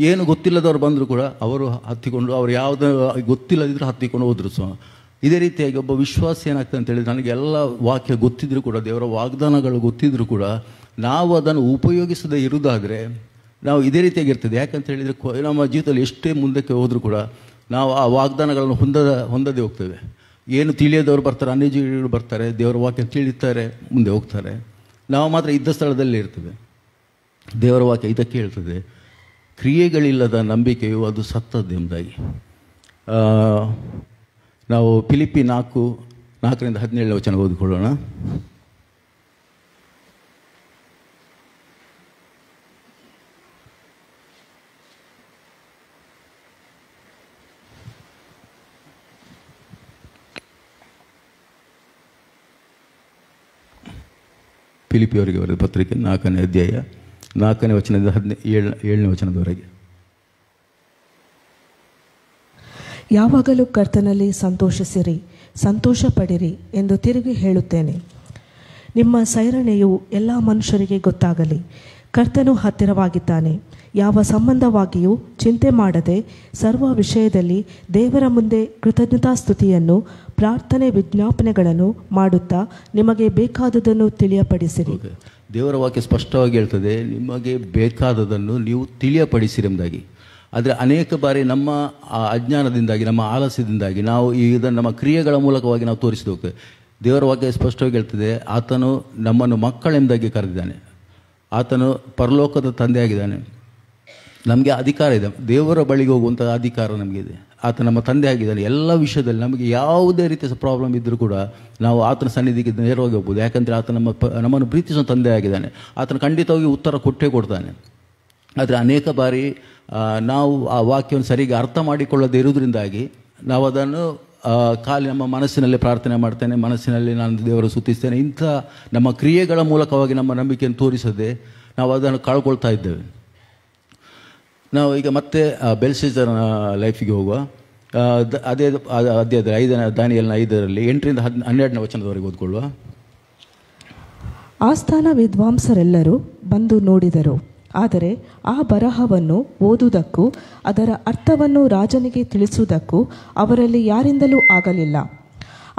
ಏನು ಗೊತ್ತಿಲ್ಲದವ್ರು ಬಂದರೂ ಕೂಡ ಅವರು ಹತ್ತಿಕೊಂಡು, ಅವ್ರು ಯಾವುದೋ ಗೊತ್ತಿಲ್ಲದಿದ್ದರೂ ಹತ್ತಿಕೊಂಡು ಹೋದರು. ಇದೇ ರೀತಿಯಾಗಿ ಒಬ್ಬ ವಿಶ್ವಾಸ ಏನಾಗ್ತದೆ ಅಂತ ಹೇಳಿದರೆ, ನನಗೆಲ್ಲ ವಾಕ್ಯ ಗೊತ್ತಿದ್ದರೂ ಕೂಡ, ದೇವರ ವಾಗ್ದಾನಗಳು ಗೊತ್ತಿದ್ದರೂ ಕೂಡ ನಾವು ಅದನ್ನು ಉಪಯೋಗಿಸದೇ ಇರುವುದಾದರೆ ನಾವು ಇದೇ ರೀತಿಯಾಗಿರ್ತದೆ. ಯಾಕಂತ ಹೇಳಿದರೆ ನಮ್ಮ ಜೀವಿತದಲ್ಲಿ ಎಷ್ಟೇ ಮುಂದಕ್ಕೆ ಹೋದರೂ ಕೂಡ ನಾವು ಆ ವಾಗ್ದಾನಗಳನ್ನು ಹೊಂದದೇ ಹೋಗ್ತೇವೆ. ಏನು ತಿಳಿಯದವರು ಬರ್ತಾರೆ, ಅನ್ಯಜೀವಿಗಳು ಬರ್ತಾರೆ, ದೇವರ ವಾಕ್ಯ ತಿಳಿತಾರೆ, ಮುಂದೆ ಹೋಗ್ತಾರೆ. ನಾವು ಮಾತ್ರ ಇದ್ದ ಸ್ಥಳದಲ್ಲೇ ಇರ್ತೇವೆ. ದೇವರ ವಾಕ್ಯ ಇದಕ್ಕೆ ಹೇಳ್ತದೆ, ಕ್ರಿಯೆಗಳಿಲ್ಲದ ನಂಬಿಕೆಯು ಅದು ಸತ್ತದ್ದು ಎಂಬುದಾಗಿ. ನಾವು ಫಿಲಿಪ್ಪಿ 4:4ರಿಂದ 17 ವಚನ ಓದಿಕೊಳ್ಳೋಣ. ಫಿಲಿಪಿಯವರಿಗೆ ಬರೆದ ಪತ್ರಿಕೆ 4ನೇ ಅಧ್ಯಾಯ 4ನೇ ವಚನದಿಂದ 7ನೇ ವಚನದವರೆಗೆ. ಯಾವಾಗಲೂ ಕರ್ತನಲ್ಲಿ ಸಂತೋಷಿಸಿರಿ, ಸಂತೋಷ ಪಡಿರಿ ಎಂದು ತಿರುಗಿ ಹೇಳುತ್ತೇನೆ. ನಿಮ್ಮ ಸೈರಣೆಯು ಎಲ್ಲ ಮನುಷ್ಯರಿಗೆ ಗೊತ್ತಾಗಲಿ. ಕರ್ತನು ಹತ್ತಿರವಾಗಿದ್ದಾನೆ. ಯಾವ ಸಂಬಂಧವಾಗಿಯೂ ಚಿಂತೆ ಮಾಡದೆ ಸರ್ವ ವಿಷಯದಲ್ಲಿ ದೇವರ ಮುಂದೆ ಕೃತಜ್ಞತಾಸ್ತುತಿಯನ್ನು ಪ್ರಾರ್ಥನೆ ವಿಜ್ಞಾಪನೆಗಳನ್ನು ಮಾಡುತ್ತಾ ನಿಮಗೆ ಬೇಕಾದುದನ್ನು ತಿಳಿಯಪಡಿಸಿರಿ. ದೇವರ ವಾಕ್ಯ ಸ್ಪಷ್ಟವಾಗಿ ಹೇಳ್ತದೆ, ನಿಮಗೆ ಬೇಕಾದದನ್ನು ನೀವು ತಿಳಿಯಪಡಿಸಿರಿ ಎಂಬುದಾಗಿ. ಆದರೆ ಅನೇಕ ಬಾರಿ ನಮ್ಮ ಅಜ್ಞಾನದಿಂದಾಗಿ, ನಮ್ಮ ಆಲಸ್ಯದಿಂದಾಗಿ ನಾವು ಇದನ್ನು ನಮ್ಮ ಕ್ರಿಯೆಗಳ ಮೂಲಕವಾಗಿ ನಾವು ತೋರಿಸಿದ ಹೋಗ್ತೇವೆ. ದೇವರ ವಾಕ್ಯ ಸ್ಪಷ್ಟವಾಗಿ ಹೇಳ್ತದೆ, ಆತನು ನಮ್ಮನ್ನು ಮಕ್ಕಳೆಂಬುದಾಗಿ ಕರೆದಿದ್ದಾನೆ, ಆತನು ಪರಲೋಕದ ತಂದೆಯಾಗಿದ್ದಾನೆ, ನಮಗೆ ಅಧಿಕಾರ ಇದೆ, ದೇವರ ಬಳಿಗೆ ಹೋಗುವಂಥ ಅಧಿಕಾರ ನಮಗಿದೆ, ಆತ ನಮ್ಮ ತಂದೆ ಆಗಿದ್ದಾನೆ. ಎಲ್ಲ ವಿಷಯದಲ್ಲಿ ನಮಗೆ ಯಾವುದೇ ರೀತಿಯ ಪ್ರಾಬ್ಲಮ್ ಇದ್ದರೂ ಕೂಡ ನಾವು ಆತನ ಸನ್ನಿಧಿಗೆ ನೇರವಾಗಿ ಹೋಗ್ಬೋದು. ಯಾಕಂದರೆ ಆತ ನಮ್ಮನ್ನು ಪ್ರೀತಿಸುವ ತಂದೆ ಆಗಿದ್ದಾನೆ, ಆತನ ಖಂಡಿತವಾಗಿ ಉತ್ತರ ಕೊಟ್ಟೇ ಕೊಡ್ತಾನೆ. ಆದರೆ ಅನೇಕ ಬಾರಿ ನಾವು ಆ ವಾಕ್ಯವನ್ನು ಸರಿಯಾಗಿ ಅರ್ಥ ಮಾಡಿಕೊಳ್ಳದೇ ಇರುವುದರಿಂದಾಗಿ ನಾವು ಅದನ್ನು ಖಾಲಿ ನಮ್ಮ ಮನಸ್ಸಿನಲ್ಲಿ ಪ್ರಾರ್ಥನೆ ಮಾಡ್ತೇನೆ, ಮನಸ್ಸಿನಲ್ಲಿ ನಾನು ದೇವರು ಸ್ತುತಿಸ್ತೇನೆ, ಇಂಥ ನಮ್ಮ ಕ್ರಿಯೆಗಳ ಮೂಲಕವಾಗಿ ನಮ್ಮ ನಂಬಿಕೆಯನ್ನು ತೋರಿಸದೆ ನಾವು ಅದನ್ನು ಕಳ್ಕೊಳ್ತಾ ಇದ್ದೇವೆ. ನಾವು ಈಗ ಮತ್ತೆ ಬೆಲ್ಶಚ್ಚರನ ಲೈಫಿಗೆ ಹೋಗುವ. ಅದೇ ಅಧ್ಯಾಯದ ದಾನಿಯೇಲನ 5ರಲ್ಲಿ 8ರಿಂದ 12ನೇ ವಚನದವರೆಗೆ ಓದ್ಕೊಳ್ಳುವ. ಆಸ್ಥಾನ ವಿದ್ವಾಂಸರೆಲ್ಲರೂ ಬಂದು ನೋಡಿದರು, ಆದರೆ ಆ ಬರಹವನ್ನು ಓದುವುದಕ್ಕೂ ಅದರ ಅರ್ಥವನ್ನು ರಾಜನಿಗೆ ತಿಳಿಸುವುದಕ್ಕೂ ಅವರಲ್ಲಿ ಯಾರಿಂದಲೂ ಆಗಲಿಲ್ಲ.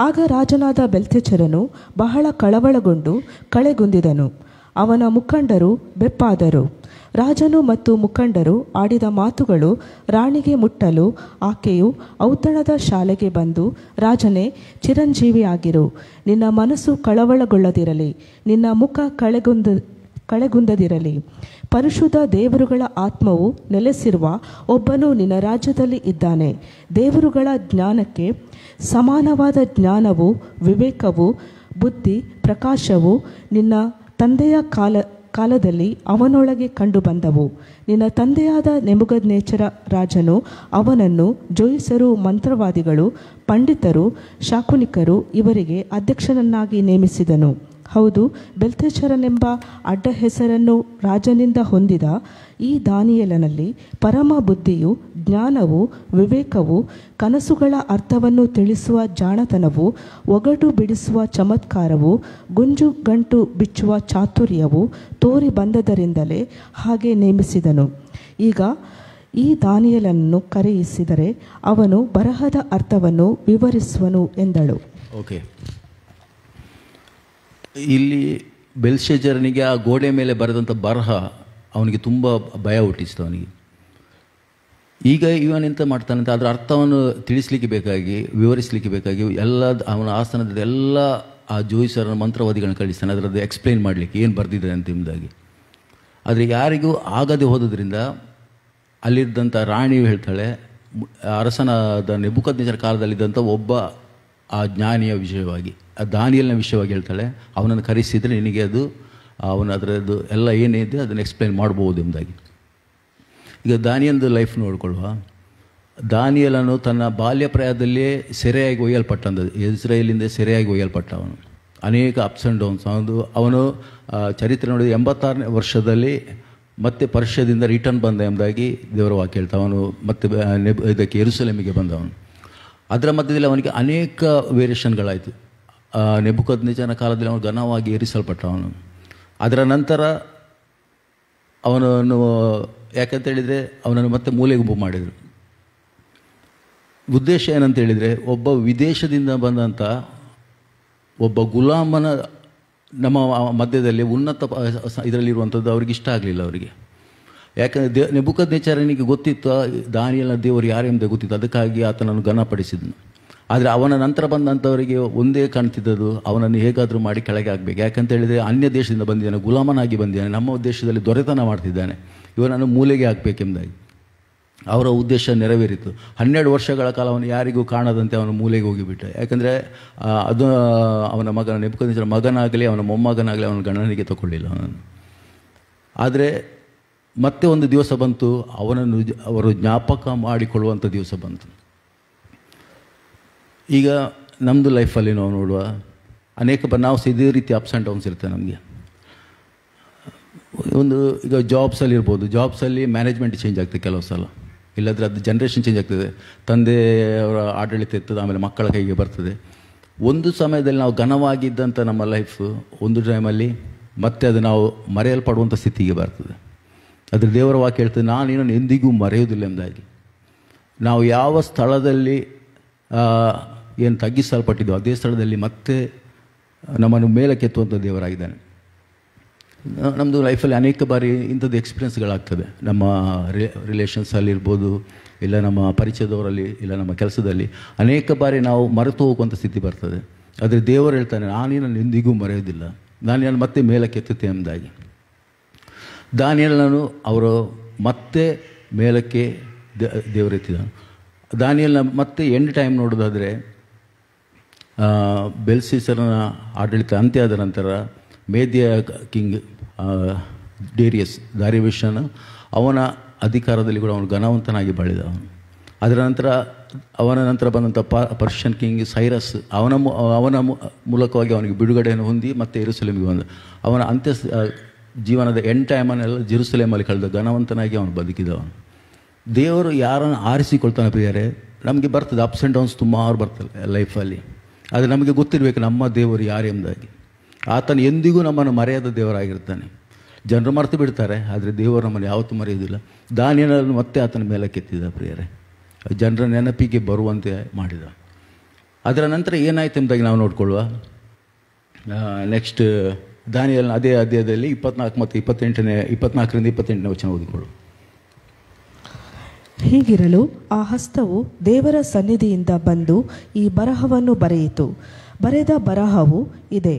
ಆಗ ರಾಜನಾದ ಬೆಲ್ಶಚ್ಚರನು ಬಹಳ ಕಳವಳಗೊಂಡು ಕಳೆಗುಂದಿದನು. ಅವನ ಮುಖಂಡರು ಬೆಪ್ಪಾದರು. ರಾಜನು ಮತ್ತು ಮುಖಂಡರು ಆಡಿದ ಮಾತುಗಳು ರಾಣಿಗೆ ಮುಟ್ಟಲು ಆಕೆಯು ಔತಣದ ಶಾಲೆಗೆ ಬಂದು, ರಾಜನೇ, ಚಿರಂಜೀವಿಯಾಗಿರು, ನಿನ್ನ ಮನಸ್ಸು ಕಳವಳಗೊಳ್ಳದಿರಲಿ, ನಿನ್ನ ಮುಖ ಕಳೆಗುಂದದಿರಲಿ, ಪರಿಶುದ್ಧ ದೇವರುಗಳ ಆತ್ಮವು ನೆಲೆಸಿರುವ ಒಬ್ಬನು ನಿನ್ನ ರಾಜ್ಯದಲ್ಲಿ ಇದ್ದಾನೆ. ದೇವರುಗಳ ಜ್ಞಾನಕ್ಕೆ ಸಮಾನವಾದ ಜ್ಞಾನವು, ವಿವೇಕವು, ಬುದ್ಧಿ, ಪ್ರಕಾಶವು ನಿನ್ನ ತಂದೆಯ ಕಾಲದಲ್ಲಿ ಅವನೊಳಗೆ ಕಂಡುಬಂದವು. ನಿನ್ನ ತಂದೆಯಾದ ನೆಬೂಕದ್ನೆಚ್ಚರ ರಾಜನು ಅವನನ್ನು ಜೋಯಿಸರು, ಮಂತ್ರವಾದಿಗಳು, ಪಂಡಿತರು, ಶಾಕುನಿಕರು ಇವರಿಗೆ ಅಧ್ಯಕ್ಷನನ್ನಾಗಿ ನೇಮಿಸಿದನು. ಹೌದು, ಬೆಲ್ಶಚ್ಚರನೆಂಬ ಅಡ್ಡ ಹೆಸರನ್ನು ರಾಜನಿಂದ ಹೊಂದಿದ ಈ ದಾನಿಯೇಲನಲ್ಲಿ ಪರಮ ಬುದ್ಧಿಯು, ಜ್ಞಾನವು, ವಿವೇಕವು, ಕನಸುಗಳ ಅರ್ಥವನ್ನು ತಿಳಿಸುವ ಜಾಣತನವು, ಒಗಟು ಬಿಡಿಸುವ ಚಮತ್ಕಾರವು, ಗುಂಜು ಗಂಟು ಬಿಚ್ಚುವ ಚಾತುರ್ಯವು ತೋರಿ ಬಂದದರಿಂದಲೇ ಹಾಗೆ ನೇಮಿಸಿದನು. ಈಗ ಈ ದಾನಿಯೇಲನನ್ನು ಕರೆಯಿಸಿದರೆ ಅವನು ಬರಹದ ಅರ್ಥವನ್ನು ವಿವರಿಸುವನು ಎಂದಳು. ಓಕೆ, ಇಲ್ಲಿ ಬೆಲ್ಶಚ್ಚರನಿಗೆ ಆ ಗೋಡೆ ಮೇಲೆ ಬರೆದಂಥ ಬರಹ ಅವನಿಗೆ ತುಂಬ ಭಯ ಹುಟ್ಟಿಸಿತು. ಅವನಿಗೆ ಈಗ ಇವನೆಂತ ಮಾಡ್ತಾನಂತ ಅದರ ಅರ್ಥವನ್ನು ತಿಳಿಸ್ಲಿಕ್ಕೆ ಬೇಕಾಗಿ, ವಿವರಿಸಲಿಕ್ಕೆ ಬೇಕಾಗಿ ಎಲ್ಲ ಅವನ ಆಸ್ಥಾನದ ಎಲ್ಲ ಆ ಜೋಯಿಸರನ ಮಂತ್ರವಾದಿಗಳನ್ನ ಕಳಿಸ್ತಾನೆ, ಅದರದ್ದು ಎಕ್ಸ್ಪ್ಲೈನ್ ಮಾಡಲಿಕ್ಕೆ ಏನು ಬರೆದಿದ್ದಾರೆ ಅಂತ ಎಂಬುದಾಗಿ. ಆದರೆ ಯಾರಿಗೂ ಆಗದೆ ಹೋದ್ರಿಂದ ಅಲ್ಲಿದ್ದಂಥ ರಾಣಿಯು ಹೇಳ್ತಾಳೆ, ಅರಸನಾದ ನೆಬೂಕದ್ನೆಚ್ಚರ ಕಾಲದಲ್ಲಿದ್ದಂಥ ಒಬ್ಬ ಆ ಜ್ಞಾನಿಯ ವಿಷಯವಾಗಿ, ಆ ದಾನಿಯೇಲನ ವಿಷಯವಾಗಿ ಹೇಳ್ತಾಳೆ, ಅವನನ್ನು ಕರೆಸಿದರೆ ನಿನಗೆ ಅದು ಅದರದ್ದು ಎಲ್ಲ ಏನಿದೆ ಅದನ್ನು ಎಕ್ಸ್ಪ್ಲೈನ್ ಮಾಡ್ಬೋದು ಎಂಬುದಾಗಿ. ಈಗ ದಾನಿಯೇಲನ ಲೈಫ್ ನೋಡಿಕೊಳ್ಳುವ. ದಾನಿಯೇಲನು ತನ್ನ ಬಾಲ್ಯ ಪ್ರಾಯದಲ್ಲಿಯೇ ಸೆರೆಯಾಗಿ ಒಯ್ಯಲ್ಪಟ್ಟಂಥದ್ದು, ಇಸ್ರಾಯೇಲಿಂದ ಸೆರೆಯಾಗಿ ಒಯ್ಯಲ್ಪಟ್ಟ. ಅವನು ಅನೇಕ ಅಪ್ಸ್ ಆ್ಯಂಡ್ ಡೌನ್ಸ್. ಅವನು ಚರಿತ್ರೆ ನೋಡಿದ 86ನೇ ವರ್ಷದಲ್ಲಿ ಮತ್ತೆ ಪರ್ಷ್ಯದಿಂದ ರಿಟರ್ನ್ ಬಂದ ಎಂಬುದಾಗಿ ದೇವರ ವಾಕ್ಯ ಹೇಳ್ತಾ. ಅವನು ಮತ್ತೆ ಇದಕ್ಕೆ ಯೆರೂಸಲೇಮಿಗೆ ಬಂದವನು. ಅದರ ಮಧ್ಯದಲ್ಲಿ ಅವನಿಗೆ ಅನೇಕ ವೇರಿಯೇಷನ್ಗಳಾಯಿತು. ನೆಬೂಕದ್ನೆಚ್ಚರನ ಕಾಲದಲ್ಲಿ ಅವನು ಘನವಾಗಿ ಏರಿಸಲ್ಪಟ್ಟ. ಅದರ ನಂತರ ಅವನನ್ನು ಯಾಕಂತೇಳಿದರೆ ಅವನನ್ನು ಮತ್ತೆ ಮೂಲೆ ಗುಂಪು ಮಾಡಿದರು. ಉದ್ದೇಶ ಏನಂತೇಳಿದರೆ, ಒಬ್ಬ ವಿದೇಶದಿಂದ ಬಂದಂಥ ಒಬ್ಬ ಗುಲಾಮನ ನಮ್ಮ ಮಧ್ಯದಲ್ಲಿ ಉನ್ನತ ಇದರಲ್ಲಿರುವಂಥದ್ದು ಅವ್ರಿಗೆ ಇಷ್ಟ ಆಗಲಿಲ್ಲ ಅವರಿಗೆ. ಯಾಕಂದರೆ ನೆಬೂಕದ್ನೆಚ್ಚರನಿಗೆ ಗೊತ್ತಿತ್ತು ದಾನಿಯೇಲನ ದೇವರು ಯಾರೆಂಬುದೇ ಗೊತ್ತಿತ್ತು, ಅದಕ್ಕಾಗಿ ಆತನನ್ನು ಘನಪಡಿಸಿದನು. ಆದರೆ ಅವನ ನಂತರ ಬಂದಂಥವರಿಗೆ ಒಂದೇ ಕಾಣ್ತಿದ್ದದು, ಅವನನ್ನು ಹೇಗಾದರೂ ಮಾಡಿ ಕೆಳಗೆ ಆಗಬೇಕು. ಯಾಕಂತೇಳಿದರೆ ಅನ್ಯ ದೇಶದಿಂದ ಬಂದಿದ್ದಾನೆ, ಗುಲಾಮನಾಗಿ ಬಂದಿದ್ದಾನೆ, ನಮ್ಮ ದೇಶದಲ್ಲಿ ದೊರೆತನ ಮಾಡ್ತಿದ್ದಾನೆ, ಇವನನ್ನು ಮೂಲೆಗೆ ಹಾಕಬೇಕೆಂಬುದಾಗಿ ಅವರ ಉದ್ದೇಶ ನೆರವೇರಿತು. 12 ವರ್ಷಗಳ ಕಾಲ ಅವನು ಯಾರಿಗೂ ಕಾಣದಂತೆ ಅವನು ಮೂಲೆಗೆ ಹೋಗಿಬಿಟ್ಟ. ಯಾಕಂದರೆ ಅದು ಅವನ ಮಗನ ನೆಬೂಕದ್ನೆಚ್ಚರನ ಮಗನಾಗಲಿ ಅವನ ಮೊಮ್ಮಗನಾಗಲಿ ಅವನ ಗಣನೆಗೆ ತಗೊಳ್ಳಿಲ್ಲ ಅವನನ್ನು. ಆದರೆ ಮತ್ತೆ ಒಂದು ದಿವಸ ಬಂತು, ಅವನನ್ನು ಅವರು ಜ್ಞಾಪಕ ಮಾಡಿಕೊಳ್ಳುವಂಥ ದಿವಸ ಬಂತು. ಈಗ ನಮ್ಮದು ಲೈಫಲ್ಲಿ ನಾವು ನೋಡುವ ಅನೇಕ ನಾವು ಇದೇ ರೀತಿ ಅಪ್ಸ್ ಆ್ಯಂಡ್ ಡೌನ್ಸ್ ಇರ್ತವೆ ನಮಗೆ. ಈಗ ಜಾಬ್ಸಲ್ಲಿರ್ಬೋದು, ಜಾಬ್ಸಲ್ಲಿ ಮ್ಯಾನೇಜ್ಮೆಂಟ್ ಚೇಂಜ್ ಆಗ್ತದೆ ಕೆಲವು ಸಲ, ಇಲ್ಲಾಂದರೆ ಅದು ಜನ್ರೇಷನ್ ಚೇಂಜ್ ಆಗ್ತದೆ, ತಂದೆಯವರ ಆಡಳಿತ ಇರ್ತದೆ, ಆಮೇಲೆ ಮಕ್ಕಳ ಕೈಗೆ ಬರ್ತದೆ. ಒಂದು ಸಮಯದಲ್ಲಿ ನಾವು ಘನವಾಗಿದ್ದಂಥ ನಮ್ಮ ಲೈಫು ಒಂದು ಟೈಮಲ್ಲಿ ಮತ್ತೆ ಅದು ನಾವು ಮರೆಯಲ್ಪಡುವಂಥ ಸ್ಥಿತಿಗೆ ಬರ್ತದೆ. ಅದ್ರ ದೇವರ ವಾಕ್ಯ ಹೇಳ್ತದೆ, ನಾನು ನಿನ್ನನ್ನು ಎಂದಿಗೂ ಮರೆಯುವುದಿಲ್ಲ ಎಂಬುದಾಗಿ. ನಾವು ಯಾವ ಸ್ಥಳದಲ್ಲಿ ಏನು ತಗ್ಗಿಸಲ್ಪಟ್ಟಿದ್ದೋ ಅದೇ ಸ್ಥಳದಲ್ಲಿ ಮತ್ತೆ ನಮ್ಮನ್ನು ಮೇಲಕ್ಕೆತ್ತುವಂಥ ದೇವರಾಗಿದ್ದಾನೆ. ನಮ್ಮದು ಲೈಫಲ್ಲಿ ಅನೇಕ ಬಾರಿ ಇಂಥದ್ದು ಎಕ್ಸ್ಪೀರಿಯನ್ಸ್ಗಳಾಗ್ತದೆ. ನಮ್ಮ ರಿಲೇಷನ್ಸಲ್ಲಿರ್ಬೋದು, ಇಲ್ಲ ನಮ್ಮ ಪರಿಚಯದವರಲ್ಲಿ, ಇಲ್ಲ ನಮ್ಮ ಕೆಲಸದಲ್ಲಿ ಅನೇಕ ಬಾರಿ ನಾವು ಮರೆತು ಹೋಗುವಂಥ ಸ್ಥಿತಿ ಬರ್ತದೆ. ಆದರೆ ದೇವರು ಹೇಳ್ತಾನೆ, ನಾನೇನನ್ನು ಎಂದಿಗೂ ಮರೆಯೋದಿಲ್ಲ, ನಾನು ಮತ್ತೆ ಮೇಲಕ್ಕೆತ್ತುತ್ತೆ ಎಂಬುದಾಗಿ. ದಾನಿಯೇಲನನ್ನು ಅವರು ಮತ್ತೆ ಮೇಲಕ್ಕೆ ದೇವರೆತ್ತಿದನು. ದಾನಿಯೇಲನ ಮತ್ತೆ ಎಂಡ್ ಟೈಮ್ ನೋಡೋದಾದರೆ, ಬೆಲ್ಶಚ್ಚರನ ಆಡಳಿತ ಅಂತ್ಯ ಆದ ನಂತರ ಮೇದ್ಯ ಕಿಂಗ್ ದಾರಿವೇಶನ ಅವನ ಅಧಿಕಾರದಲ್ಲಿ ಕೂಡ ಅವನು ಘನವಂತನಾಗಿ ಬಾಳಿದ. ಅವನ ನಂತರ ಬಂದಂಥ ಪರ್ಷಿಯನ್ ಕಿಂಗ್ ಸೈರಸ್, ಅವನ ಮೂಲಕವಾಗಿ ಅವನಿಗೆ ಬಿಡುಗಡೆಯನ್ನು ಹೊಂದಿ ಮತ್ತೆ ಯೆರೂಸಲೇಮಿಗೆ ಬಂದ. ಅವನ ಅಂತ್ಯ ಜೀವನದ ಎಂಡ್ ಟೈಮನ್ನೆಲ್ಲ ಜೆರುಸಲೇಮಲ್ಲಿ ಕಳೆದ ಘನವಂತನಾಗಿ ಅವನು ಬದುಕಿದವನು. ದೇವರು ಯಾರನ್ನು ಆರಿಸಿಕೊಳ್ತಾನೆ ಪ್ರಿಯರೇ, ನಮಗೆ ಬರ್ತದೆ ಅಪ್ಸ್ ಆ್ಯಂಡ್ ಡೌನ್ಸ್ ಸುಮಾರು ಬರ್ತದೆ ಲೈಫಲ್ಲಿ. ಆದರೆ ನಮಗೆ ಗೊತ್ತಿರಬೇಕು ನಮ್ಮ ದೇವರು ಯಾರು ಎಂಬುದಾಗಿ. ಆತನು ಎಂದಿಗೂ ನಮ್ಮನ್ನು ಮರೆಯದ ದೇವರಾಗಿರ್ತಾನೆ. ಜನರು ಮರೆತು ಬಿಡ್ತಾರೆ, ಆದರೆ ದೇವರು ನಮ್ಮನ್ನು ಯಾವತ್ತೂ ಮರೆಯೋದಿಲ್ಲ. ದಾನಿಯೇಲನನ್ನು ಮತ್ತೆ ಆತನ ಮೇಲಕ್ಕೆತ್ತಿದ ಪ್ರಿಯರೇ, ಜನರ ನೆನಪಿಗೆ ಬರುವಂತೆ ಮಾಡಿದ. ಅದರ ನಂತರ ಏನಾಯ್ತು ಎಂಬುದಾಗಿ ನಾವು ನೋಡ್ಕೊಳ್ಳುವ. ನೆಕ್ಸ್ಟ್ ದಾನಿಯೇಲನ ಅದೇ ಅಧ್ಯಾಯದಲ್ಲಿ 24 ಮತ್ತು 24ರಿಂದ 28ನೇ ವಚನ ಓದಿಕೊಳ್ಳು. ಹೀಗಿರಲು ಆ ಹಸ್ತವು ದೇವರ ಸನ್ನಿಧಿಯಿಂದ ಬಂದು ಈ ಬರಹವನ್ನು ಬರೆಯಿತು. ಬರೆದ ಬರಹವು ಇದೆ: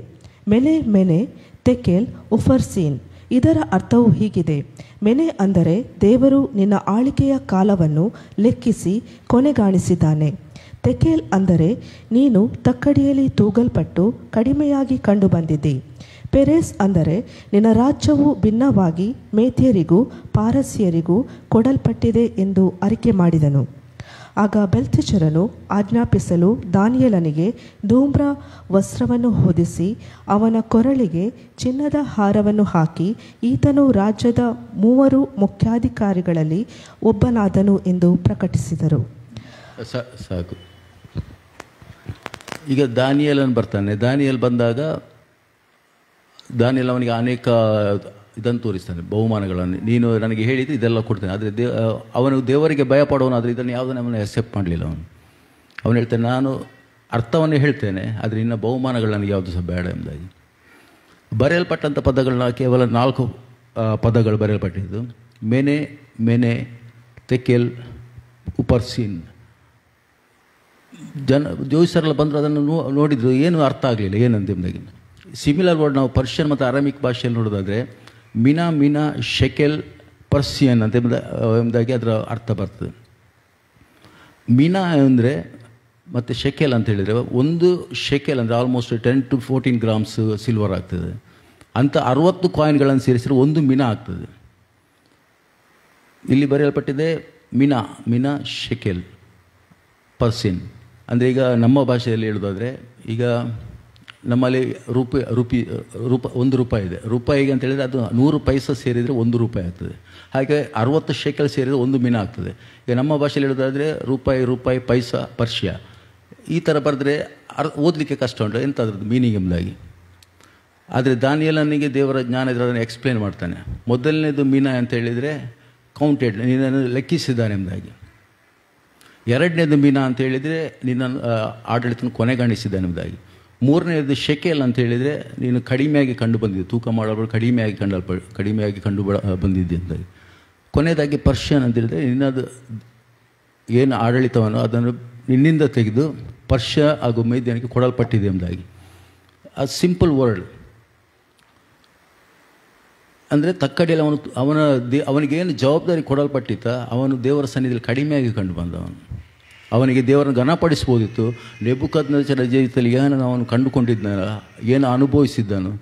ಮೆನೆ ಮೆನೆ ತೆಕೆಲ್ ಉಫರ್ಸೀನ್. ಇದರ ಅರ್ಥವು ಹೀಗಿದೆ: ಮೆನೆ ಅಂದರೆ ದೇವರು ನಿನ್ನ ಆಳಿಕೆಯ ಕಾಲವನ್ನು ಲೆಕ್ಕಿಸಿ ಕೊನೆಗಾಣಿಸಿದ್ದಾನೆ. ತೆಕೆಲ್ ಅಂದರೆ ನೀನು ತಕ್ಕಡಿಯಲ್ಲಿ ತೂಗಲ್ಪಟ್ಟು ಕಡಿಮೆಯಾಗಿ ಕಂಡುಬಂದಿದ್ದಿ. ಪೆರೆಸ್ ಅಂದರೆ ನಿನ್ನ ರಾಜ್ಯವು ಭಿನ್ನವಾಗಿ ಮೇದ್ಯರಿಗೂ ಪಾರಸ್ಯರಿಗೂ ಕೊಡಲ್ಪಟ್ಟಿದೆ ಎಂದು ಅರಿಕೆ ಮಾಡಿದನು. ಆಗ ಬೆಲ್ಶಚ್ಚರನು ಆಜ್ಞಾಪಿಸಲು ದಾನಿಯೇಲನಿಗೆ ಧೂಮ್ರ ವಸ್ತ್ರವನ್ನು ಹೊದಿಸಿ ಅವನ ಕೊರಳಿಗೆ ಚಿನ್ನದ ಹಾರವನ್ನು ಹಾಕಿ, ಈತನು ರಾಜ್ಯದ 3 ಮುಖ್ಯಾಧಿಕಾರಿಗಳಲ್ಲಿ ಒಬ್ಬನಾದನು ಎಂದು ಪ್ರಕಟಿಸಿದರು. ಸಾಕು. ಈಗ ದಾನಿಯೇಲನು ಬರ್ತಾನೆ. ದಾನಿಯೇಲ್ ಬಂದಾಗ ದಾನಿಯೇಲ್ ಅವನಿಗೆ ಅನೇಕ ಇದನ್ನು ತೋರಿಸ್ತಾನೆ, ಬಹುಮಾನಗಳನ್ನು. ನೀನು ನನಗೆ ಹೇಳಿದ್ದು ಇದೆಲ್ಲ ಕೊಡ್ತೇನೆ. ಆದರೆ ಅವನು ದೇವರಿಗೆ ಭಯಪಡೋನಾದರೆ ಇದನ್ನು ಯಾವುದನ್ನು ಅವನು ಅಕ್ಸೆಪ್ಟ್ ಮಾಡಲಿಲ್ಲ. ಅವನು ಹೇಳ್ತಾನೆ, ನಾನು ಅರ್ಥವನ್ನೇ ಹೇಳ್ತೇನೆ, ಆದರೆ ಇನ್ನು ಬಹುಮಾನಗಳು ನನಗೆ ಯಾವುದು ಸಹ ಬೇಡ ಎಂಬುದಾಗಿ. ಬರೆಯಲ್ಪಟ್ಟಂಥ ಪದಗಳನ್ನ ಕೇವಲ 4 ಪದಗಳು ಬರೆಯಲ್ಪಟ್ಟಿದ್ದು: ಮೆನೆ ಮೆನೆ ತೆಕೆಲ್ ಉಪರ್ಸೀನ್. ಜೋಯಿಸರೆಲ್ಲ ಬಂದರು, ಅದನ್ನು ನೋಡಿದ್ರು, ಏನು ಅರ್ಥ ಆಗಲಿಲ್ಲ ಏನಂತ ಎಂಬುದಾಗಿ. ಸಿಮಿಲರ್ ವರ್ಡ್ ನಾವು ಪರ್ಷಿಯನ್ ಮತ್ತು ಅರಾಮಿಕ್ ಭಾಷೆಯಲ್ಲಿ ನೋಡೋದಾದರೆ ಮಿನಾ ಮಿನಾ ಶೆಕೆಲ್ ಪರ್ಸಿಯನ್ ಅಂತ ಎಂಬುದಾಗಿ ಅದರ ಅರ್ಥ ಬರ್ತದೆ. ಮಿನಾ ಅಂದರೆ ಮತ್ತು ಶೆಕೆಲ್ ಅಂತ ಹೇಳಿದರೆ, ಒಂದು ಶೆಕೆಲ್ ಅಂದರೆ ಆಲ್ಮೋಸ್ಟ್ 10 to 14 ಗ್ರಾಮ್ಸ್ ಸಿಲ್ವರ್ ಆಗ್ತದೆ. ಅಂಥ 60 ಕಾಯಿನ್ಗಳನ್ನು ಸೇರಿಸಿದ್ರೆ ಒಂದು ಮಿನಾ ಆಗ್ತದೆ. ಇಲ್ಲಿ ಬರೆಯಲ್ಪಟ್ಟಿದೆ ಮಿನಾ ಮಿನಾ ಶೆಕೆಲ್ ಪರ್ಸಿನ್. ಅಂದರೆ ಈಗ ನಮ್ಮ ಭಾಷೆಯಲ್ಲಿ ಹೇಳೋದಾದರೆ, ಈಗ ನಮ್ಮಲ್ಲಿ ₹1 ಇದೆ. ರೂಪಾಯಿಗೆ ಅಂತ ಹೇಳಿದರೆ ಅದು 100 ಪೈಸೆ ಸೇರಿದರೆ ₹1 ಆಗ್ತದೆ. ಹಾಗೆ 60 ಶೇಕಲ್ ಸೇರಿದರೆ ಒಂದು ಮಿನ ಆಗ್ತದೆ. ಈಗ ನಮ್ಮ ಭಾಷೆಯಲ್ಲಿ ಹೇಳೋದಾದರೆ ರೂಪಾಯಿ ಪೈಸಾ ಪರ್ಷಿಯಾ ಈ ಥರ ಬರೆದ್ರೆ ಓದಲಿಕ್ಕೆ ಕಷ್ಟ ಉಂಟು ಎಂಥದ್ರದ್ದು ಮೀನಿಂಗ್ ಎಂಬುದಾಗಿ. ಆದರೆ ದಾನಿಯೇಲನಿಗೆ ದೇವರ ಜ್ಞಾನ ಇದ್ರೆ ಅದನ್ನು ಎಕ್ಸ್ಪ್ಲೇನ್ ಮಾಡ್ತಾನೆ. ಮೊದಲನೇದು ಮೀನಾ ಅಂತ ಹೇಳಿದರೆ ಕೌಂಟೆಡ್, ನಿನ್ನನ್ನು ಲೆಕ್ಕಿಸಿದ್ದಾನೆ ಎಂಬುದಾಗಿ. ಎರಡನೇದು ಮೀನಾ ಅಂತ ಹೇಳಿದರೆ ನಿನ್ನನ್ನು ಆಡಳಿತನ ಕೊನೆಗಾಣಿಸಿದ್ದಾನೆ ಎಂಬುದಾಗಿ. ಮೂರನೇದು ಶೆಕೆಲ್ ಅಂತ ಹೇಳಿದರೆ ನೀನು ಕಡಿಮೆಯಾಗಿ ಕಂಡು ಬಂದಿದ್ದೆ, ತೂಕ ಮಾಡಲು ಕಡಿಮೆಯಾಗಿ ಕಂಡು ಬಂದಿದ್ದೆ ಎಂಬುದಾಗಿ. ಕೊನೆಯದಾಗಿ ಪರ್ಷಿಯನ್ ಅಂತ ಹೇಳಿದರೆ ನಿನ್ನದು ಏನು ಆಡಳಿತವನ್ನು ಅದನ್ನು ನಿನ್ನಿಂದ ತೆಗೆದು ಪರ್ಷಿಯ ಹಾಗೂ ಮೇದ್ಯನಿಗೆ ಕೊಡಲ್ಪಟ್ಟಿದೆ ಎಂಬುದಾಗಿ. ಆ ಸಿಂಪಲ್ ವರ್ಡ್ ಅಂದರೆ ತಕ್ಕಡಿಯಲ್ಲಿ ಅವನಿಗೇನು ಜವಾಬ್ದಾರಿ ಕೊಡಲ್ಪಟ್ಟಿತ್ತ ಅವನು ದೇವರ ಸನ್ನಿಧಿಯಲ್ಲಿ ಕಡಿಮೆಯಾಗಿ ಕಂಡು ಬಂದವನು. ಅವನಿಗೆ ದೇವರನ್ನು ಘನಪಡಿಸ್ಬೋದಿತ್ತು. ನೆಬೂಕದ್ನೆಚ್ಚರನ ಜೀವಿತದಲ್ಲಿ ಏನನ್ನು ಅವನು ಕಂಡುಕೊಂಡಿದ್ದಾನ, ಏನು ಅನುಭವಿಸಿದ್ದನು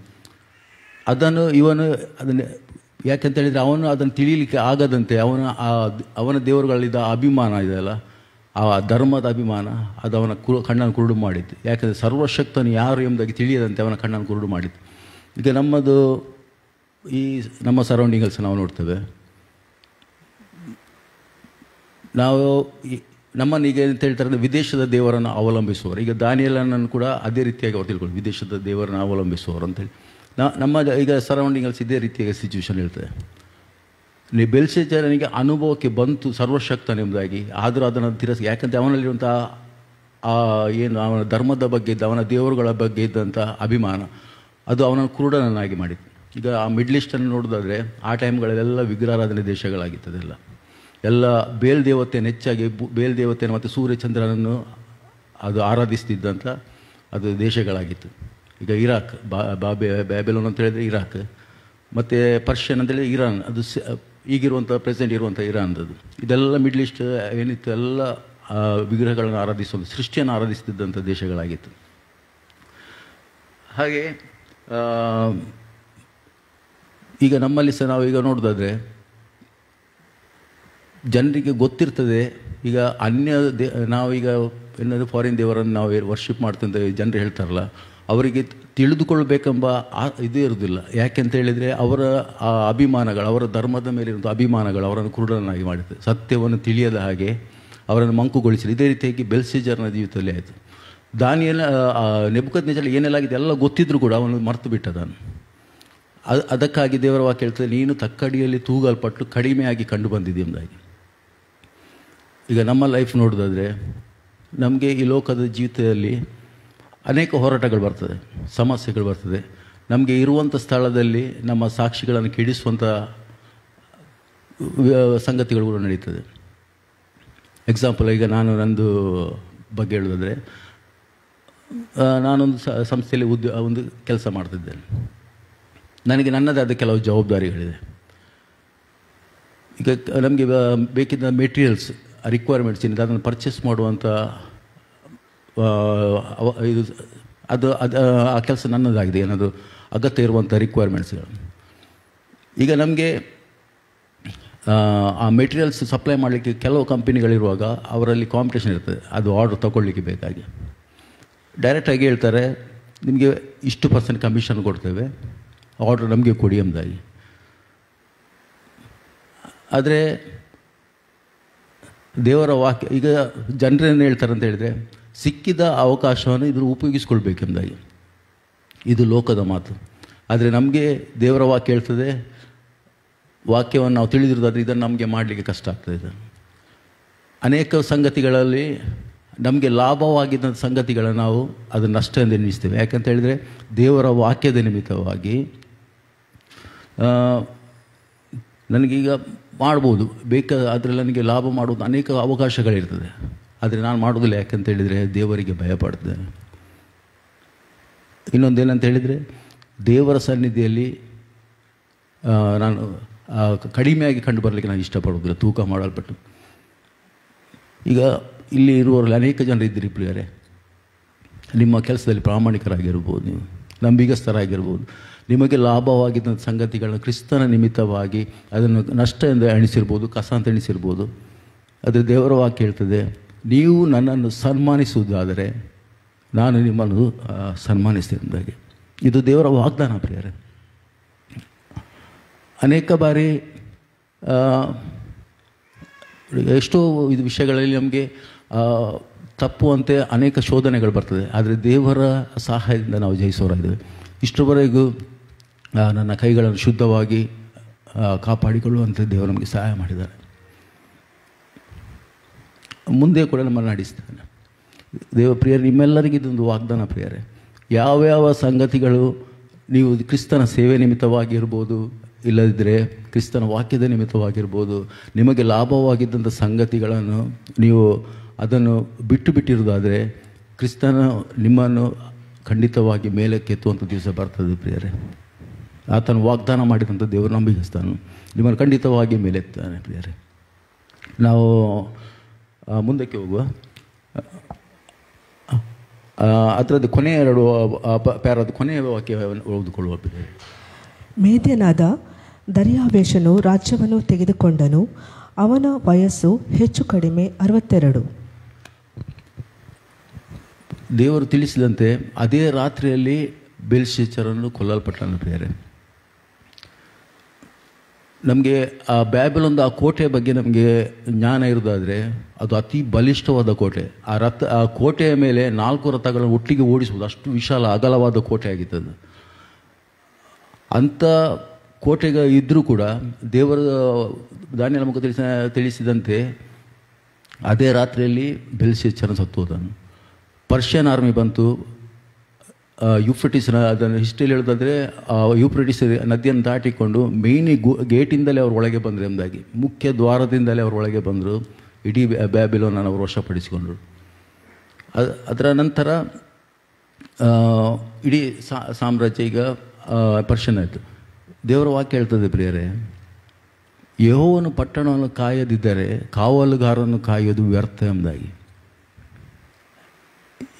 ಅದನ್ನು ಇವನು ಅದನ್ನು ಯಾಕೆಂತ ಹೇಳಿದರೆ ಅವನು ಅದನ್ನು ತಿಳಿಯಲಿಕ್ಕೆ ಆಗದಂತೆ ಅವನ ದೇವರುಗಳಿದ್ದ ಅಭಿಮಾನ ಇದೆಯಲ್ಲ, ಆ ಧರ್ಮದ ಅಭಿಮಾನ ಅದು ಅವನ ಕಣ್ಣನ್ನು ಕುರುಡು ಮಾಡಿತ್ತು. ಯಾಕೆಂದರೆ ಸರ್ವಶಕ್ತನು ಯಾರು ಎಂಬುದಾಗಿ ತಿಳಿಯದಂತೆ ಅವನ ಕಣ್ಣನ್ನು ಕುರುಡು ಮಾಡಿತ್ತು. ಈಗ ನಮ್ಮ ಸರೌಂಡಿಂಗಲ್ಸ್ ನಾವು ನೋಡ್ತೇವೆ. ನಾವು ನಮ್ಮನ್ನು ಈಗ ಅಂತ ಹೇಳ್ತಾರೆ ವಿದೇಶದ ದೇವರನ್ನು ಅವಲಂಬಿಸುವವರು. ಈಗ ದಾನಿಯೇಲನನ್ನು ಕೂಡ ಅದೇ ರೀತಿಯಾಗಿ ಅವ್ರು ತಿಳ್ಕೊಂಡು ವಿದೇಶದ ದೇವರನ್ನು ಅವಲಂಬಿಸುವವರು ಅಂತೇಳಿ ನಮ್ಮ ಈಗ ಸರೌಂಡಿಂಗಲ್ಸ್ ಇದೇ ರೀತಿಯಾಗಿ ಸಿಚುವೇಶನ್ ಹೇಳ್ತದೆ. ಬೆಲ್ಶಚ್ಚರನಿಗೆ ಅನುಭವಕ್ಕೆ ಬಂತು ಸರ್ವಶಕ್ತನೆಂಬುದಾಗಿ, ಆದರೂ ಅದನ್ನು ಯಾಕಂದರೆ ಅವನಲ್ಲಿರುವಂಥ ಏನು ಅವನ ಧರ್ಮದ ಬಗ್ಗೆ ಇದ್ದ, ಅವನ ದೇವರುಗಳ ಬಗ್ಗೆ ಇದ್ದಂಥ ಅಭಿಮಾನ ಅದು ಅವನನ್ನು ಕುರುಡನನ್ನಾಗಿ ಮಾಡಿತ್ತು. ಈಗ ಆ ಮಿಡ್ಲ್ ಈಸ್ಟನ್ನು ನೋಡೋದಾದರೆ ಆ ಟೈಮ್ಗಳಲ್ಲೆಲ್ಲ ವಿಗ್ರಹಾರಾಧನೆ ದೇಶಗಳಾಗಿತ್ತದೆಲ್ಲ. ಎಲ್ಲ ಬೇಲ್ ದೇವತೆಯನ್ನು ಹೆಚ್ಚಾಗಿ ಬೇಲ್ ದೇವತೆಯನ್ನು ಮತ್ತು ಸೂರ್ಯಚಂದ್ರನನ್ನು ಅದು ಆರಾಧಿಸ್ತಿದ್ದಂಥ ಅದು ದೇಶಗಳಾಗಿತ್ತು. ಈಗ ಇರಾಕ್, ಬ್ಯಾಬಿಲೋನ್ ಅಂತ ಹೇಳಿದರೆ ಇರಾಕ್, ಮತ್ತು ಪರ್ಷಿಯನ್ ಅಂತೇಳಿದರೆ ಇರಾನ್, ಅದು ಈಗಿರುವಂಥ ಪ್ರೆಸೆಂಟ್ ಇರುವಂಥ ಇರಾನ್ದು. ಇದೆಲ್ಲ ಮಿಡ್ಲ್ ಈಸ್ಟ್ ಏನಿತ್ತು ಎಲ್ಲ ವಿಗ್ರಹಗಳನ್ನು ಆರಾಧಿಸೋದು, ಸೃಷ್ಟಿಯನ್ನು ಆರಾಧಿಸ್ತಿದ್ದಂಥ ದೇಶಗಳಾಗಿತ್ತು. ಹಾಗೆ ಈಗ ನಮ್ಮಲ್ಲಿ ಸಹ ನಾವು ಈಗ ನೋಡೋದಾದರೆ ಜನರಿಗೆ ಗೊತ್ತಿರ್ತದೆ. ಈಗ ನಾವೀಗ ಏನಾದರೂ ಫಾರಿನ್ ದೇವರನ್ನು ನಾವು ವರ್ಷಿಪ್ ಮಾಡ್ತಂತ ಜನರು ಹೇಳ್ತಾರಲ್ಲ, ಅವರಿಗೆ ತಿಳಿದುಕೊಳ್ಬೇಕೆಂಬ ಇದು ಇರೋದಿಲ್ಲ. ಯಾಕೆಂತ ಹೇಳಿದರೆ ಅವರ ಆ ಅಭಿಮಾನಗಳು, ಅವರ ಧರ್ಮದ ಮೇಲಿರುವಂಥ ಅಭಿಮಾನಗಳು ಅವರನ್ನು ಕುರುಡನಾಗಿ ಮಾಡುತ್ತೆ. ಸತ್ಯವನ್ನು ತಿಳಿಯದ ಹಾಗೆ ಅವರನ್ನು ಮಂಕುಗೊಳಿಸಿದೆ. ಇದೇ ರೀತಿಯಾಗಿ ಬೆಲ್ಶಚ್ಚರನ ಜೀವಿತದಲ್ಲಿ ಆಯಿತು. ದಾನಿಯೆಲ್ಲ ನೆಬೂಕದ್ನೆಚ್ಚರ್ ಏನೆಲ್ಲಾಗಿದೆ ಎಲ್ಲ ಗೊತ್ತಿದ್ರೂ ಕೂಡ ಅವನು ಮರೆತು ಬಿಟ್ಟದನು. ಅದಕ್ಕಾಗಿ ದೇವರ ವಾಕ್ಯ ಹೇಳ್ತದೆ, ನೀನು ತಕ್ಕಡಿಯಲ್ಲಿ ತೂಗಲ್ಪಟ್ಟು ಕಡಿಮೆಯಾಗಿ ಕಂಡು ಬಂದಿದೆ ಎಂಬುದಾಗಿ. ಈಗ ನಮ್ಮ ಲೈಫ್ ನೋಡೋದಾದರೆ ನಮಗೆ ಈ ಲೋಕದ ಜೀವಿತದಲ್ಲಿ ಅನೇಕ ಹೋರಾಟಗಳು ಬರ್ತದೆ, ಸಮಸ್ಯೆಗಳು ಬರ್ತದೆ. ನಮಗೆ ಇರುವಂಥ ಸ್ಥಳದಲ್ಲಿ ನಮ್ಮ ಸಾಕ್ಷಿಗಳನ್ನು ಕೆಡಿಸುವಂಥ ಸಂಗತಿಗಳು ಕೂಡ ನಡೀತದೆ. ಎಕ್ಸಾಂಪಲ್, ಈಗ ನಾನು ನಂದು ಬಗ್ಗೆ ಹೇಳೋದಾದರೆ, ನಾನೊಂದು ಸಂಸ್ಥೆಯಲ್ಲಿ ಒಂದು ಕೆಲಸ ಮಾಡ್ತಿದ್ದೇನೆ. ನನಗೆ ನನ್ನದೇ ಆದ ಕೆಲವು ಜವಾಬ್ದಾರಿಗಳಿದೆ. ಈಗ ನಮಗೆ ಬೇಕಿದ್ದ ಮೆಟೀರಿಯಲ್ಸ್ ರಿಕ್ವೈರ್ಮೆಂಟ್ಸ್ ಏನಿದೆ ಅದನ್ನು ಪರ್ಚೇಸ್ ಮಾಡುವಂಥ ಇದು ಅದು ಆ ಕೆಲಸ ನನ್ನದಾಗಿದೆ. ಏನಾದರೂ ಅಗತ್ಯ ಇರುವಂಥ ರಿಕ್ವೈರ್ಮೆಂಟ್ಸ್ಗಳು. ಈಗ ನಮಗೆ ಆ ಮೆಟೀರಿಯಲ್ಸ್ ಸಪ್ಲೈ ಮಾಡಲಿಕ್ಕೆ ಕೆಲವು ಕಂಪನಿಗಳಿರುವಾಗ ಅವರಲ್ಲಿ ಕಾಂಪಿಟೇಷನ್ ಇರ್ತದೆ, ಅದು ಆರ್ಡ್ರ್ ತೊಗೊಳ್ಲಿಕ್ಕೆ ಬೇಕಾಗಿ. ಡೈರೆಕ್ಟಾಗಿ ಹೇಳ್ತಾರೆ, ನಿಮಗೆ ಇಷ್ಟು % ಕಮಿಷನ್ ಕೊಡ್ತೇವೆ, ಆರ್ಡ್ರ್ ನಮಗೆ ಕೊಡಿ ಎಂಬುದಾಗಿ. ಆದರೆ ದೇವರ ವಾಕ್ಯ, ಈಗ ಜನರೇನು ಹೇಳ್ತಾರೆ ಅಂತ ಹೇಳಿದರೆ, ಸಿಕ್ಕಿದ ಅವಕಾಶವನ್ನು ಇದ್ರ ಉಪಯೋಗಿಸ್ಕೊಳ್ಬೇಕೆಂಬುದಾಗಿ. ಇದು ಲೋಕದ ಮಾತು. ಆದರೆ ನಮಗೆ ದೇವರ ವಾಕ್ಯ ಹೇಳ್ತದೆ, ವಾಕ್ಯವನ್ನು ನಾವು ತಿಳಿದಿರೋದಾದ್ರೆ ಇದನ್ನು ನಮಗೆ ಮಾಡಲಿಕ್ಕೆ ಕಷ್ಟ ಆಗ್ತದೆ. ಇದು ಅನೇಕ ಸಂಗತಿಗಳಲ್ಲಿ ನಮಗೆ ಲಾಭವಾಗಿದ್ದ ಸಂಗತಿಗಳನ್ನು ನಾವು ಅದನ್ನು ನಷ್ಟ ಎಂದು ಎನ್ನಿಸ್ತೇವೆ. ಯಾಕಂತ ಹೇಳಿದರೆ ದೇವರ ವಾಕ್ಯದ ನಿಮಿತ್ತವಾಗಿ ನನಗೀಗ ಮಾಡ್ಬೋದು, ಅದರಲ್ಲಿ ನನಗೆ ಲಾಭ ಮಾಡೋದು ಅನೇಕ ಅವಕಾಶಗಳಿರ್ತದೆ. ಆದರೆ ನಾನು ಮಾಡೋದಿಲ್ಲ. ಯಾಕಂತ ಹೇಳಿದರೆ ದೇವರಿಗೆ ಭಯಪಡ್ತೇನೆ. ಇನ್ನೊಂದೇನಂತ ಹೇಳಿದರೆ, ದೇವರ ಸನ್ನಿಧಿಯಲ್ಲಿ ನಾನು ಕಡಿಮೆಯಾಗಿ ಕಂಡು ಬರಲಿಕ್ಕೆ ನಾನು ಇಷ್ಟಪಡೋದಿಲ್ಲ, ತೂಕ ಮಾಡಲ್ಪಟ್ಟು. ಈಗ ಇಲ್ಲಿ ಇರುವವರಲ್ಲಿ ಅನೇಕ ಜನರು ಇದ್ದೀರಿ ಪ್ರಿಯರೇ, ನಿಮ್ಮ ಕೆಲಸದಲ್ಲಿ ಪ್ರಾಮಾಣಿಕರಾಗಿರ್ಬೋದು, ನೀವು ನಂಬಿಗಸ್ಥರಾಗಿರ್ಬೋದು. ನಿಮಗೆ ಲಾಭವಾಗಿದ್ದ ಸಂಗತಿಗಳನ್ನ ಕ್ರಿಸ್ತನ ನಿಮಿತ್ತವಾಗಿ ಅದನ್ನು ನಷ್ಟ ಎಂದು ಎಣಿಸಿರ್ಬೋದು, ಕಸ ಅಂತ ಎಣಿಸಿರ್ಬೋದು. ಆದರೆ ದೇವರ ವಾಕ್ಯ ಹೇಳ್ತದೆ, ನೀವು ನನ್ನನ್ನು ಸನ್ಮಾನಿಸುವುದಾದರೆ ನಾನು ನಿಮ್ಮನ್ನು ಸನ್ಮಾನಿಸ್ತೇನೆ. ಇದು ದೇವರ ವಾಗ್ದಾನ ಪ್ರಿಯರೇ. ಅನೇಕ ಬಾರಿ ಎಷ್ಟೋ ಇದು ವಿಷಯಗಳಲ್ಲಿ ನಮಗೆ ತಪ್ಪುವಂತೆ ಅನೇಕ ಶೋಧನೆಗಳು ಬರ್ತದೆ. ಆದರೆ ದೇವರ ಸಹಾಯದಿಂದ ನಾವು ಜಯಿಸೋರಾಗಿದ್ದೇವೆ. ಇಷ್ಟರವರೆಗೂ ನನ್ನ ಕೈಗಳನ್ನು ಶುದ್ಧವಾಗಿ ಕಾಪಾಡಿಕೊಳ್ಳುವಂತೆ ದೇವರು ನಮಗೆ ಸಹಾಯ ಮಾಡಿದ್ದಾರೆ. ಮುಂದೆ ಕೂಡ ನಮ್ಮನ್ನು ನಡೆಸ್ತಾನೆ ದೇವ. ಪ್ರಿಯರೇ, ನಿಮ್ಮೆಲ್ಲರಿಗೂ ಇದೊಂದು ವಾಗ್ದಾನ ಪ್ರಿಯರೇ. ಯಾವ್ಯಾವ ಸಂಗತಿಗಳು ನೀವು ಕ್ರಿಸ್ತನ ಸೇವೆ ನಿಮಿತ್ತವಾಗಿರ್ಬೋದು, ಇಲ್ಲದಿದ್ದರೆ ಕ್ರಿಸ್ತನ ವಾಕ್ಯದ ನಿಮಿತ್ತವಾಗಿರ್ಬೋದು, ನಿಮಗೆ ಲಾಭವಾಗಿದ್ದಂಥ ಸಂಗತಿಗಳನ್ನು ನೀವು ಅದನ್ನು ಬಿಟ್ಟಿರೋದಾದರೆ ಕ್ರಿಸ್ತನ ನಿಮ್ಮನ್ನು ಖಂಡಿತವಾಗಿ ಮೇಲಕ್ಕೆತ್ತುವಂಥ ದಿವಸ ಬರ್ತದೆ ಪ್ರಿಯರೇ. ಆತನ ವಾಗ್ದಾನ ಮಾಡಿದಂಥ ದೇವರು ನಂಬಿಗಸ್ತಾನು, ನಿಮ್ಮನ್ನು ಖಂಡಿತವಾಗಿ ಮೇಲೆತ್ತಾನೆ ಪ್ರಿಯರೇ. ನಾವು ಮುಂದಕ್ಕೆ ಹೋಗುವ. ಅದರದ್ದು ಕೊನೆಯ 2 ಪ್ಯಾರದ ಕೊನೆಯ ವಾಕ್ಯವನ್ನು ಓದಿಕೊಳ್ಳುವ ಪ್ರಿಯರೇ. ಮೇದ್ಯನಾದ ದರ್ಯಾವೇಶನು ರಾಜ್ಯವನ್ನು ತೆಗೆದುಕೊಂಡನು. ಅವನ ವಯಸ್ಸು ಹೆಚ್ಚು ಕಡಿಮೆ 62. ದೇವರು ತಿಳಿಸಿದಂತೆ ಅದೇ ರಾತ್ರಿಯಲ್ಲಿ ಬೆಲ್ಶಚ್ಚರನು ಕೊಲ್ಲಲ್ಪಟ್ಟನು ಪ್ರಿಯರೇ. ನಮಗೆ ಆ ಬ್ಯಾಬಿಲೋನ್ ಆ ಕೋಟೆಯ ಬಗ್ಗೆ ನಮಗೆ ಜ್ಞಾನ ಇರೋದಾದರೆ ಅದು ಅತಿ ಬಲಿಷ್ಠವಾದ ಕೋಟೆ. ಆ ಕೋಟೆಯ ಮೇಲೆ 4 ರಥಗಳನ್ನು ಒಟ್ಟಿಗೆ ಓಡಿಸುವುದು, ಅಷ್ಟು ವಿಶಾಲ ಅಗಲವಾದ ಕೋಟೆ ಆಗಿತ್ತು. ಅಂಥ ಕೋಟೆಗೆ ಇದ್ದರೂ ಕೂಡ ದೇವರ ದಾನಿಯೇಲನ ಮುಖ ತಿಳಿಸಿದಂತೆ ಅದೇ ರಾತ್ರಿಯಲ್ಲಿ ಬೆಲ್ಶಚ್ಚರನು ಸತ್ತು ಹೋದನು. ಪರ್ಷಿಯನ್ ಆರ್ಮಿ ಬಂತು, ಯೂಫ್ರಟಿಸ್ನ ಅದನ್ನು ಹಿಸ್ಟ್ರಿಯಲ್ಲಿ ಹೇಳೋದಾದರೆ ಯೂಫ್ರಟಿಸ್ ನದಿಯನ್ನು ದಾಟಿಕೊಂಡು ಮೇಯ್ನಿ ಗೇಟಿಂದಲೇ ಅವ್ರ ಒಳಗೆ ಬಂದರು ಎಂಬುದಾಗಿ, ಮುಖ್ಯ ದ್ವಾರದಿಂದಲೇ ಅವ್ರ ಒಳಗೆ ಬಂದರು. ಇಡೀ ಬ್ಯಾಬಿಲೋನನ್ನು ಅವರು ವಶಪಡಿಸಿಕೊಂಡರು. ಅದರ ನಂತರ ಇಡೀ ಸಾಮ್ರಾಜ್ಯ ಈಗ ಪರ್ಷಿಯನ್ ಆಯಿತು. ದೇವರ ವಾಕ್ಯ ಹೇಳ್ತದೆ ಪ್ರಿಯರೇ, ಯೆಹೋವನು ಪಟ್ಟಣವನ್ನು ಕಾಯದಿದ್ದರೆ ಕಾವಲುಗಾರನ್ನು ಕಾಯೋದು ವ್ಯರ್ಥ ಎಂಬುದಾಗಿ.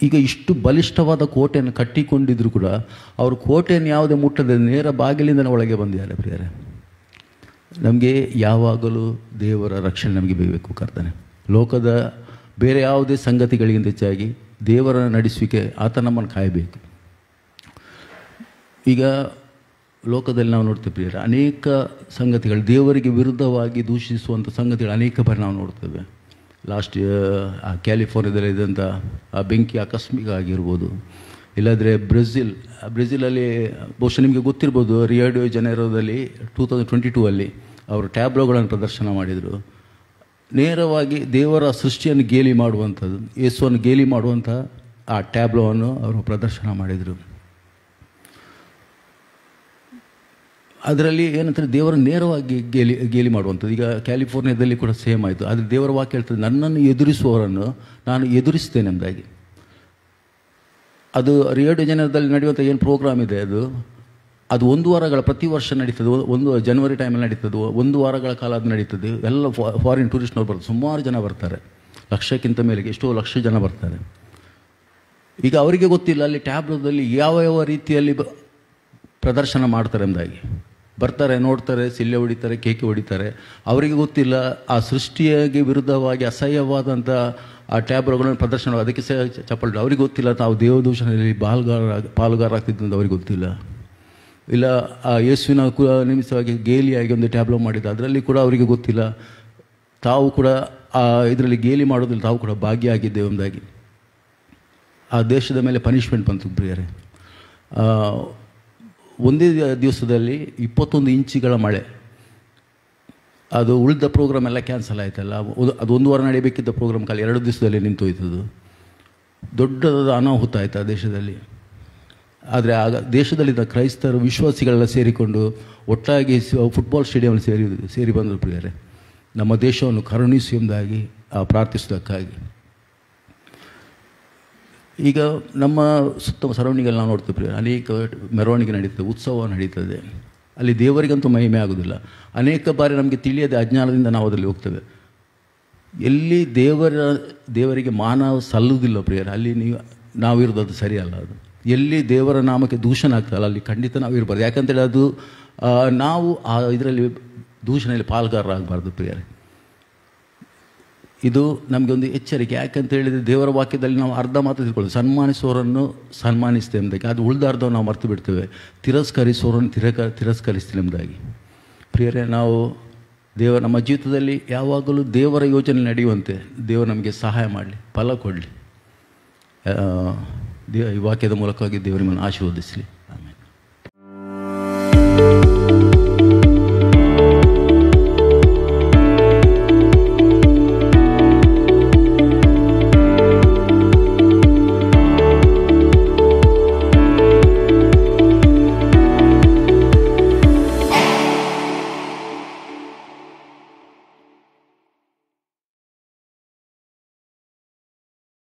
ಈಗ ಇಷ್ಟು ಬಲಿಷ್ಠವಾದ ಕೋಟೆಯನ್ನು ಕಟ್ಟಿಕೊಂಡಿದ್ರು ಕೂಡ ಅವರು ಕೋಟೆಯನ್ನು ಯಾವುದೇ ಮುಟ್ಟದೆ ನೇರ ಬಾಗಿಲಿಂದ ಒಳಗೆ ಬಂದಿದ್ದಾರೆ ಪ್ರಿಯರೇ. ನಮಗೆ ಯಾವಾಗಲೂ ದೇವರ ರಕ್ಷಣೆ ನಮಗೆ ಬೇಕು ಕರ್ತನೆ. ಲೋಕದ ಬೇರೆ ಯಾವುದೇ ಸಂಗತಿಗಳಿಗಿಂತ ಹೆಚ್ಚಾಗಿ ದೇವರ ನಡೆಸುವಿಕೆ, ಆತ ನಮ್ಮನ್ನು ಕಾಯಬೇಕು. ಈಗ ಲೋಕದಲ್ಲಿ ನಾವು ನೋಡ್ತೇವೆ ಪ್ರಿಯರೇ, ಅನೇಕ ಸಂಗತಿಗಳು ದೇವರಿಗೆ ವಿರುದ್ಧವಾಗಿ ದೂಷಿಸುವಂಥ ಸಂಗತಿಗಳು ಅನೇಕ ಬಾರಿ ನಾವು ನೋಡ್ತೇವೆ. ಲಾಸ್ಟ್ ಕ್ಯಾಲಿಫೋರ್ನಿಯಾದಲ್ಲಿ ಇದ್ದಂಥ ಆ ಬೆಂಕಿ ಆಕಸ್ಮಿಕ ಆಗಿರ್ಬೋದು, ಇಲ್ಲಾಂದರೆ ಬ್ರೆಜಿಲಲ್ಲಿ ಬಹುಶಃ ನಿಮಗೆ ಗೊತ್ತಿರ್ಬೋದು, ರಿಯೋ ಡಿ ಜನೈರೋದಲ್ಲಿ 2022 ಅವರು ಟ್ಯಾಬ್ಲೋಗಳನ್ನು ಪ್ರದರ್ಶನ ಮಾಡಿದರು. ನೇರವಾಗಿ ದೇವರ ಸೃಷ್ಟಿಯನ್ನು ಗೇಲಿ ಮಾಡುವಂಥದ್ದು, ಯೇಸುವನ್ನು ಗೇಲಿ ಮಾಡುವಂಥ ಆ ಟ್ಯಾಬ್ಲೋವನ್ನು ಅವರು ಪ್ರದರ್ಶನ ಮಾಡಿದರು. ಅದರಲ್ಲಿ ಏನಂತಾರೆ, ದೇವರನ್ನು ನೇರವಾಗಿ ಗೇಲಿ ಮಾಡುವಂಥದ್ದು. ಈಗ ಕ್ಯಾಲಿಫೋರ್ನಿಯಾದಲ್ಲಿ ಕೂಡ ಸೇಮ್ ಆಯಿತು. ಆದರೆ ದೇವರ ವಾಕ್ಯ ಹೇಳ್ತದೆ, ನನ್ನನ್ನು ಎದುರಿಸುವವರನ್ನು ನಾನು ಎದುರಿಸ್ತೇನೆ ಎಂಬುದಾಗಿ. ಅದು ರಿಯೋ ಡಿ ಜನೈರೋದಲ್ಲಿ ನಡೆಯುವಂಥ ಏನು ಪ್ರೋಗ್ರಾಮ್ ಇದೆ ಅದು 1 ವಾರಗಳ ಪ್ರತಿ ವರ್ಷ ನಡೀತದೆ. ಜನವರಿ ಟೈಮಲ್ಲಿ ನಡೀತದೆ. 1 ವಾರಗಳ ಕಾಲ ಅದು ನಡೀತದೆ. ಎಲ್ಲ ಫಾರಿನ್ ಟೂರಿಸ್ಟ್ನವ್ರು ಬರ್ತಾರೆ, ಸುಮಾರು ಜನ ಬರ್ತಾರೆ, ಲಕ್ಷಕ್ಕಿಂತ ಮೇಲೆಗೆ ಎಷ್ಟೋ ಲಕ್ಷ ಜನ ಬರ್ತಾರೆ. ಈಗ ಅವರಿಗೆ ಗೊತ್ತಿಲ್ಲ ಅಲ್ಲಿ ಟ್ಯಾಬ್ಲೋದಲ್ಲಿ ಯಾವ ರೀತಿಯಲ್ಲಿ ಪ್ರದರ್ಶನ ಮಾಡ್ತಾರೆ ಎಂಬುದಾಗಿ. ಬರ್ತಾರೆ, ನೋಡ್ತಾರೆ, ಸಿಲ್ಲೆ ಹೊಡಿತಾರೆ, ಕೇಕೆ ಹೊಡಿತಾರೆ. ಅವರಿಗೆ ಗೊತ್ತಿಲ್ಲ ಆ ಸೃಷ್ಟಿಯಾಗಿ ವಿರುದ್ಧವಾಗಿ ಅಸಹ್ಯವಾದಂಥ ಆ ಟ್ಯಾಬ್ಗಳನ್ನು ಪ್ರದರ್ಶನ, ಅದಕ್ಕೆ ಸಹ ಚಪ್ಪಲ್. ಅವ್ರಿಗೆ ಗೊತ್ತಿಲ್ಲ ತಾವು ದೇವದೂಷಣೆಯಲ್ಲಿ ಪಾಲುಗಾರ ಆಗ್ತಿದ್ದು ಅಂತ ಅವ್ರಿಗೆ ಗೊತ್ತಿಲ್ಲ. ಇಲ್ಲ ಆ ಯೇಸುವಿನ ನಿಮಿತ್ತವಾಗಿ ಗೇಲಿಯಾಗಿ ಒಂದು ಟ್ಯಾಬ್ಲೋ ಮಾಡಿದ್ದು, ಅದರಲ್ಲಿ ಕೂಡ ಅವರಿಗೆ ಗೊತ್ತಿಲ್ಲ ತಾವು ಕೂಡ ಆ ಇದರಲ್ಲಿ ಗೇಲಿ ಮಾಡೋದ್ರಲ್ಲಿ ತಾವು ಕೂಡ ಭಾಗಿಯಾಗಿದ್ದೇವೆ ಎಂಬುದಾಗಿ. ಆ ದೇಶದ ಮೇಲೆ ಪನಿಷ್ಮೆಂಟ್ ಬಂತು ಪ್ರಿಯರೇ. ಒಂದೇ ದಿವಸದಲ್ಲಿ 21 ಇಂಚಿಗಳ ಮಳೆ. ಅದು ಉಳಿದ ಪ್ರೋಗ್ರಾಮ್ ಎಲ್ಲ ಕ್ಯಾನ್ಸಲ್ ಆಯ್ತಲ್ಲ. ಅದು 1 ವಾರ ನಡೆಯಬೇಕಿದ್ದ ಪ್ರೋಗ್ರಾಮ್ ಕಾಲ 2 ದಿವಸದಲ್ಲಿ ನಿಂತೋಯ್ತದು. ದೊಡ್ಡದಾದ ಅನಾಹುತ ಆಯಿತು ಆ ದೇಶದಲ್ಲಿ. ಆದರೆ ಆಗ ದೇಶದಲ್ಲಿದ್ದ ಕ್ರೈಸ್ತರು ವಿಶ್ವಾಸಿಗಳೆಲ್ಲ ಸೇರಿಕೊಂಡು ಒಟ್ಟಾಗಿ ಫುಟ್ಬಾಲ್ ಸ್ಟೇಡಿಯಮಲ್ಲಿ ಸೇರಿ ಬಂದರು ಪ್ರಿಯರೇ, ನಮ್ಮ ದೇಶವನ್ನು ಕರುಣಿಸಿ ಎಂಬುದಾಗಿ ಪ್ರಾರ್ಥಿಸೋದಕ್ಕಾಗಿ. ಈಗ ನಮ್ಮ ಸುತ್ತ ಸರೌಂಡಿಂಗಲ್ಲಿ ನಾವು ನೋಡ್ತೇವೆ ಪ್ರಿಯ, ಅನೇಕ ಮೆರವಣಿಗೆ ನಡೀತದೆ, ಉತ್ಸವ ನಡೀತದೆ. ಅಲ್ಲಿ ದೇವರಿಗಂತೂ ಮಹಿಮೆ ಆಗೋದಿಲ್ಲ. ಅನೇಕ ಬಾರಿ ನಮಗೆ ತಿಳಿಯದೆ ಅಜ್ಞಾನದಿಂದ ನಾವು ಅದರಲ್ಲಿ ಹೋಗ್ತೇವೆ. ಎಲ್ಲಿ ದೇವರಿಗೆ ಮಾನ ಸಲ್ಲುವುದಿಲ್ಲ ಪ್ರಿಯರೇ, ಅಲ್ಲಿ ನಾವಿರೋದು ಅದು ಸರಿಯಲ್ಲ. ಅದು ಎಲ್ಲಿ ದೇವರ ನಾಮಕ್ಕೆ ದೂಷಣೆ ಆಗ್ತದಲ್ಲ, ಅಲ್ಲಿ ಖಂಡಿತ ನಾವು ಇರಬಾರ್ದು. ಯಾಕಂತೇಳಿ ಅದು ನಾವು ಆ ಇದರಲ್ಲಿ ದೂಷಣೆಯಲ್ಲಿ ಪಾಲ್ಗಾರರಾಗಬಾರ್ದು ಪ್ರಿಯರೇ. ಇದು ನಮಗೆ ಒಂದು ಎಚ್ಚರಿಕೆ. ಯಾಕಂತ ಹೇಳಿದರೆ ದೇವರ ವಾಕ್ಯದಲ್ಲಿ ನಾವು ಅರ್ಧ ಮಾತ್ರ ತಿಳ್ಕೊಳ್ಳೋದು, ಸನ್ಮಾನಿಸುವವರನ್ನು ಸನ್ಮಾನಿಸ್ತೇವೆ ಎಂಬುದಾಗಿ. ಅದು ಉಳಿದ ಅರ್ಧವನ್ನು ನಾವು ಮರೆತು ಬಿಡ್ತೇವೆ. ತಿರಸ್ಕರಿಸುವವರನ್ನು ತಿರಸ್ಕರಿಸ್ತೇವೆ ಎಂಬುದಾಗಿ. ಪ್ರಿಯರೇ, ನಾವು ನಮ್ಮ ಜೀವಿತದಲ್ಲಿ ಯಾವಾಗಲೂ ದೇವರ ಯೋಜನೆ ನಡೆಯುವಂತೆ ದೇವರು ನಮಗೆ ಸಹಾಯ ಮಾಡಲಿ, ಫಲ ಕೊಡಲಿ. ಈ ವಾಕ್ಯದ ಮೂಲಕವಾಗಿ ದೇವರು ನಿಮ್ಮನ್ನು ಆಶೀರ್ವದಿಸಲಿ.